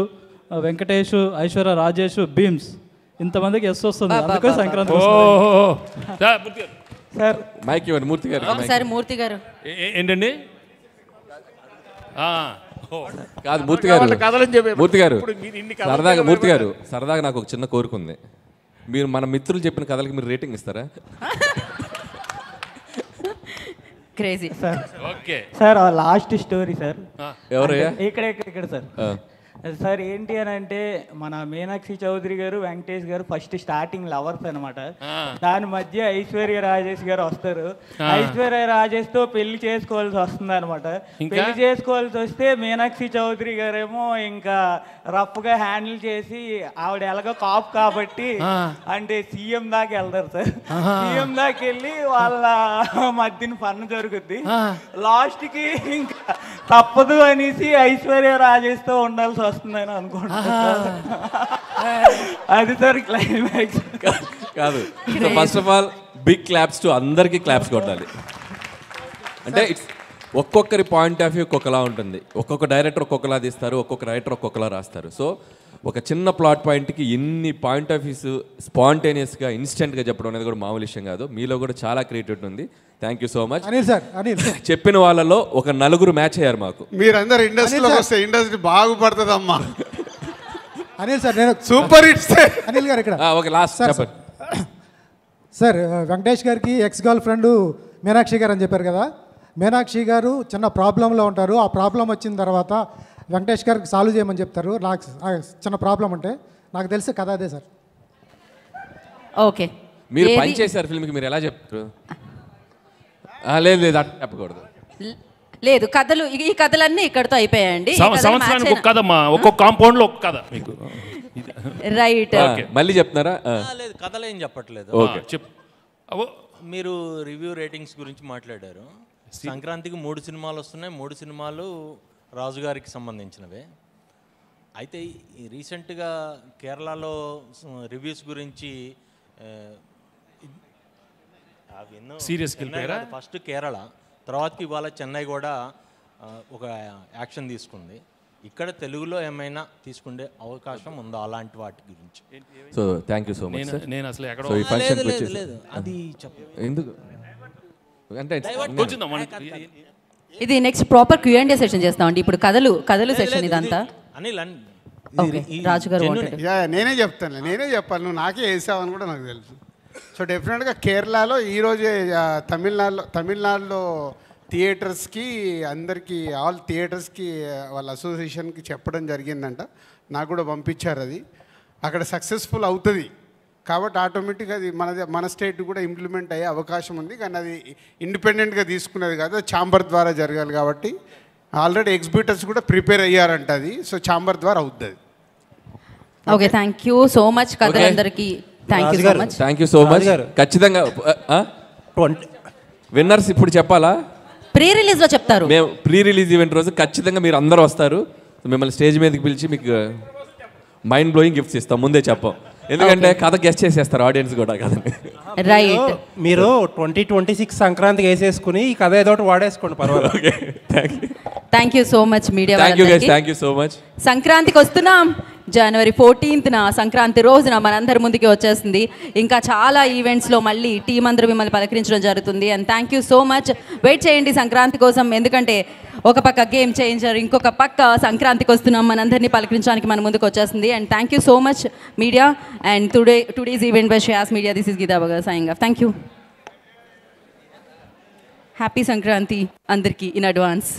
వెంకటేష్, ఐశ్వర్య రాజేష్, భీమ్స్, ఇంతమందికి ఎస్ వస్తుంది. అందుకే సంక్రాంతి
సార్ మైక్ ఇవ్వండి మూర్తి గారు.
ఒకసారి మూర్తి గారు
ఏంటండి?
కాదు మూర్తి గారు, మూర్తి గారు సరదాగా, మూర్తి గారు సరదాగా నాకు ఒక చిన్న కోరిక ఉంది. మీరు మన మిత్రులు చెప్పిన కథలకి మీరు రేటింగ్ ఇస్తారా?
Crazy
sir.
Okay
sir last story sir.
ఎవరయ్యా?
ఇక్కడ సార్. సార్ ఏంటి అని అంటే మన మీనాక్షి చౌదరి గారు వెంకటేష్ గారు ఫస్ట్ స్టార్టింగ్ లవర్స్ అనమాట. దాని మధ్య ఐశ్వర్య రాజేష్ గారు వస్తారు. ఐశ్వర్య రాజేష్ తో పెళ్లి చేసుకోవాల్సి వస్తుంది అనమాట. పెళ్లి చేసుకోవాల్సి వస్తే మీనాక్షి చౌదరి గారేమో ఇంకా రఫ్ గా హ్యాండిల్ చేసి ఆవిడ ఎలాగో కాప్ కాబట్టి అంటే సీఎం దాకా వెళ్తారు సార్. సీఎం దాకా వెళ్ళి వాళ్ళ మధ్యన పన్ను జరుగుద్ది. లాస్ట్ కి ఇంకా తప్పదు అనేసి ఐశ్వర్య రాజేష్ తో ఉండాల్సి వస్తుందని అనుకుంటున్నాను. అది సార్ క్లైమాక్స్.
కాదు, first of all big claps to అందరికీ క్లాప్స్ కొట్టాలి. అంటే ఇట్స్ ఒక్కొక్కరి పాయింట్ ఆఫ్ వ్యూ ఒక్కొక్కలా ఉంటుంది. ఒక్కొక్క డైరెక్టర్ ఒక్కొక్కలా తీస్తారు, ఒక్కొక్క రైటర్ ఒక్కొక్కలా రాస్తారు. సో ఒక చిన్న ప్లాట్ పాయింట్కి ఎన్ని పాయింట్ ఆఫ్ వ్యూస్ స్పాంటేనియస్గా ఇన్స్టెంట్గా చెప్పడం అనేది కూడా మామూలు విషయం కాదు. మీలో కూడా చాలా క్రియేటివిటీ ఉంది. Thank you so much
Anil sir. Anil
చెప్పిన వాళ్ళలో ఒక నలుగురు మ్యాచ్ అయ్యారు మాకు.
మీరందరూ ఇండస్ట్రీలోకి వస్తే ఇండస్ట్రీ బాగుపడుతుందమ్మా.
అనిల్ సార్ నేను
సూపర్ హిట్స్.
అనిల్ గారు ఇక్కడ
ఓకే లాస్ట్ చెప్పండి
సార్. వెంకటేష్ గారికి ఎక్స్ గర్ల్ ఫ్రెండ్ మీనాక్షి గారు అని చెప్పారు కదా. మీనాక్షి గారు చిన్న ప్రాబ్లంలో ఉంటారు. ఆ ప్రాబ్లం వచ్చిన తర్వాత వెంకటేష్ గారికి సాల్వ్ చేయమని చెప్తారు. నాకు చిన్న ప్రాబ్లం అంటే నాకు తెలిసి కథ అదే సార్.
ఓకే,
మీరు పని చేశారు ఫిల్మ్కి, మీరు ఎలా చెప్తారు? లేదు లేదు అట్లా చెప్పకూడదు.
లేదు, కథలు ఈ కథలన్నీ ఇక్కడతో అయిపోయాయండి.
సంవత్సరానికి ఒక కథ, ఒక్కొక్క కాంపౌండ్ లో ఒక కథ మీకు.
రైట్,
మళ్ళీ చెప్తున్నారా?
లేదు, కథలు ఏం చెప్పట్లేదు.
ఓకే
చెప్పు.
మీరు రివ్యూ రేటింగ్స్ గురించి మాట్లాడారు. సంక్రాంతికి 3 సినిమాలు వస్తున్నాయి. 3 సినిమాలు రాజు గారికి సంబంధించినవే. అయితే రీసెంట్గా కేరళలో రివ్యూస్ గురించి
సీరియస్కి వెళ్ళిపోయారా?
ఫస్ట్ కేరళ, తర్వాతకి ఇవాళ చెన్నై కూడా ఒక యాక్షన్ తీసుకుంది. ఇక్కడ తెలుగులో ఏమైనా తీసుకునే అవకాశం ఉందా అలాంటి వాటి గురించి?
So thank you so much sir.
నేను అసలు ఎక్కడో
అది
ఎందుకు అంటే
ఇది నెక్స్ట్ ప్రాపర్ Q&A సెషన్ చేస్తామండి. ఇప్పుడు కథలు సెషన్ ఇదంతా.
అనిల్
రాజు గారు
నేనే చెప్తాను, నేనే చెప్పాలి, నువ్వు నాకే వేసావని కూడా నాకు తెలుసు. సో డెఫినెట్గా కేరళలో ఈరోజే తమిళనాడులో థియేటర్స్కి అందరికీ ఆల్ థియేటర్స్కి వాళ్ళ అసోసియేషన్కి చెప్పడం జరిగిందంట. నాకు కూడా పంపించారు. అది అక్కడ సక్సెస్ఫుల్ అవుతుంది కాబట్టి ఆటోమేటిక్గా అది మన స్టేట్ కూడా ఇంప్లిమెంట్ అయ్యే అవకాశం ఉంది. కానీ అది ఇండిపెండెంట్గా తీసుకునేది కాదు, ఛాంబర్ ద్వారా జరగాలి కాబట్టి ఆల్రెడీ ఎగ్జిబిటర్స్ కూడా ప్రిపేర్ అయ్యారంట అది. సో ఛాంబర్ ద్వారా అవుతుంది.
Okay, thank you so much కథలందరికీ. Thank you so much.
Thank you so much. ఖచ్చితంగా విన్నర్స్ ఇప్పుడు చెప్పాలా?
ప్రీ రిలీజ్లో చెప్తారు.
మేము ప్రీ రిలీజ్ ఈవెంట్ రోజు ఖచ్చితంగా మీరు అందరూ వస్తారు. మిమ్మల్ని స్టేజ్ మీదకి పిలిచి మీకు మైండ్ బ్లోయింగ్ గిఫ్ట్స్ ఇస్తాం, ముందే చెప్పాం. ఎందుకంటే కథ గెస్ట్ చేసేస్తారు ఆడియన్స్ కూడా కథని.
రైట్.
మీరు 2026 సంక్రాంతికి వేసేసుకుని ఈ కథ ఏదో ఒకటి వాడేసుకోండి పర్వాలేదు.
Thank you so much media.
Thank you so much.
సంక్రాంతికి వస్తున్నాం. జనవరి 14th సంక్రాంతి రోజున మనందరి ముందుకి వచ్చేస్తుంది. ఇంకా చాలా ఈవెంట్స్లో మళ్ళీ టీం అందరూ మిమ్మల్ని పలకరించడం జరుగుతుంది. And thank you so much. Wait చేయండి సంక్రాంతి కోసం, ఎందుకంటే ఒక పక్క గేమ్ చేంజర్, ఇంకొక పక్క సంక్రాంతికి వస్తున్నాం మనందరినీ పలకరించడానికి మన ముందుకు వచ్చేస్తుంది. And thank you so much media. And today's event by Shreyas media. This is Geetha బగర్ signing off. Thank you. Happy Sankranti అందరికీ ఇన్ అడ్వాన్స్.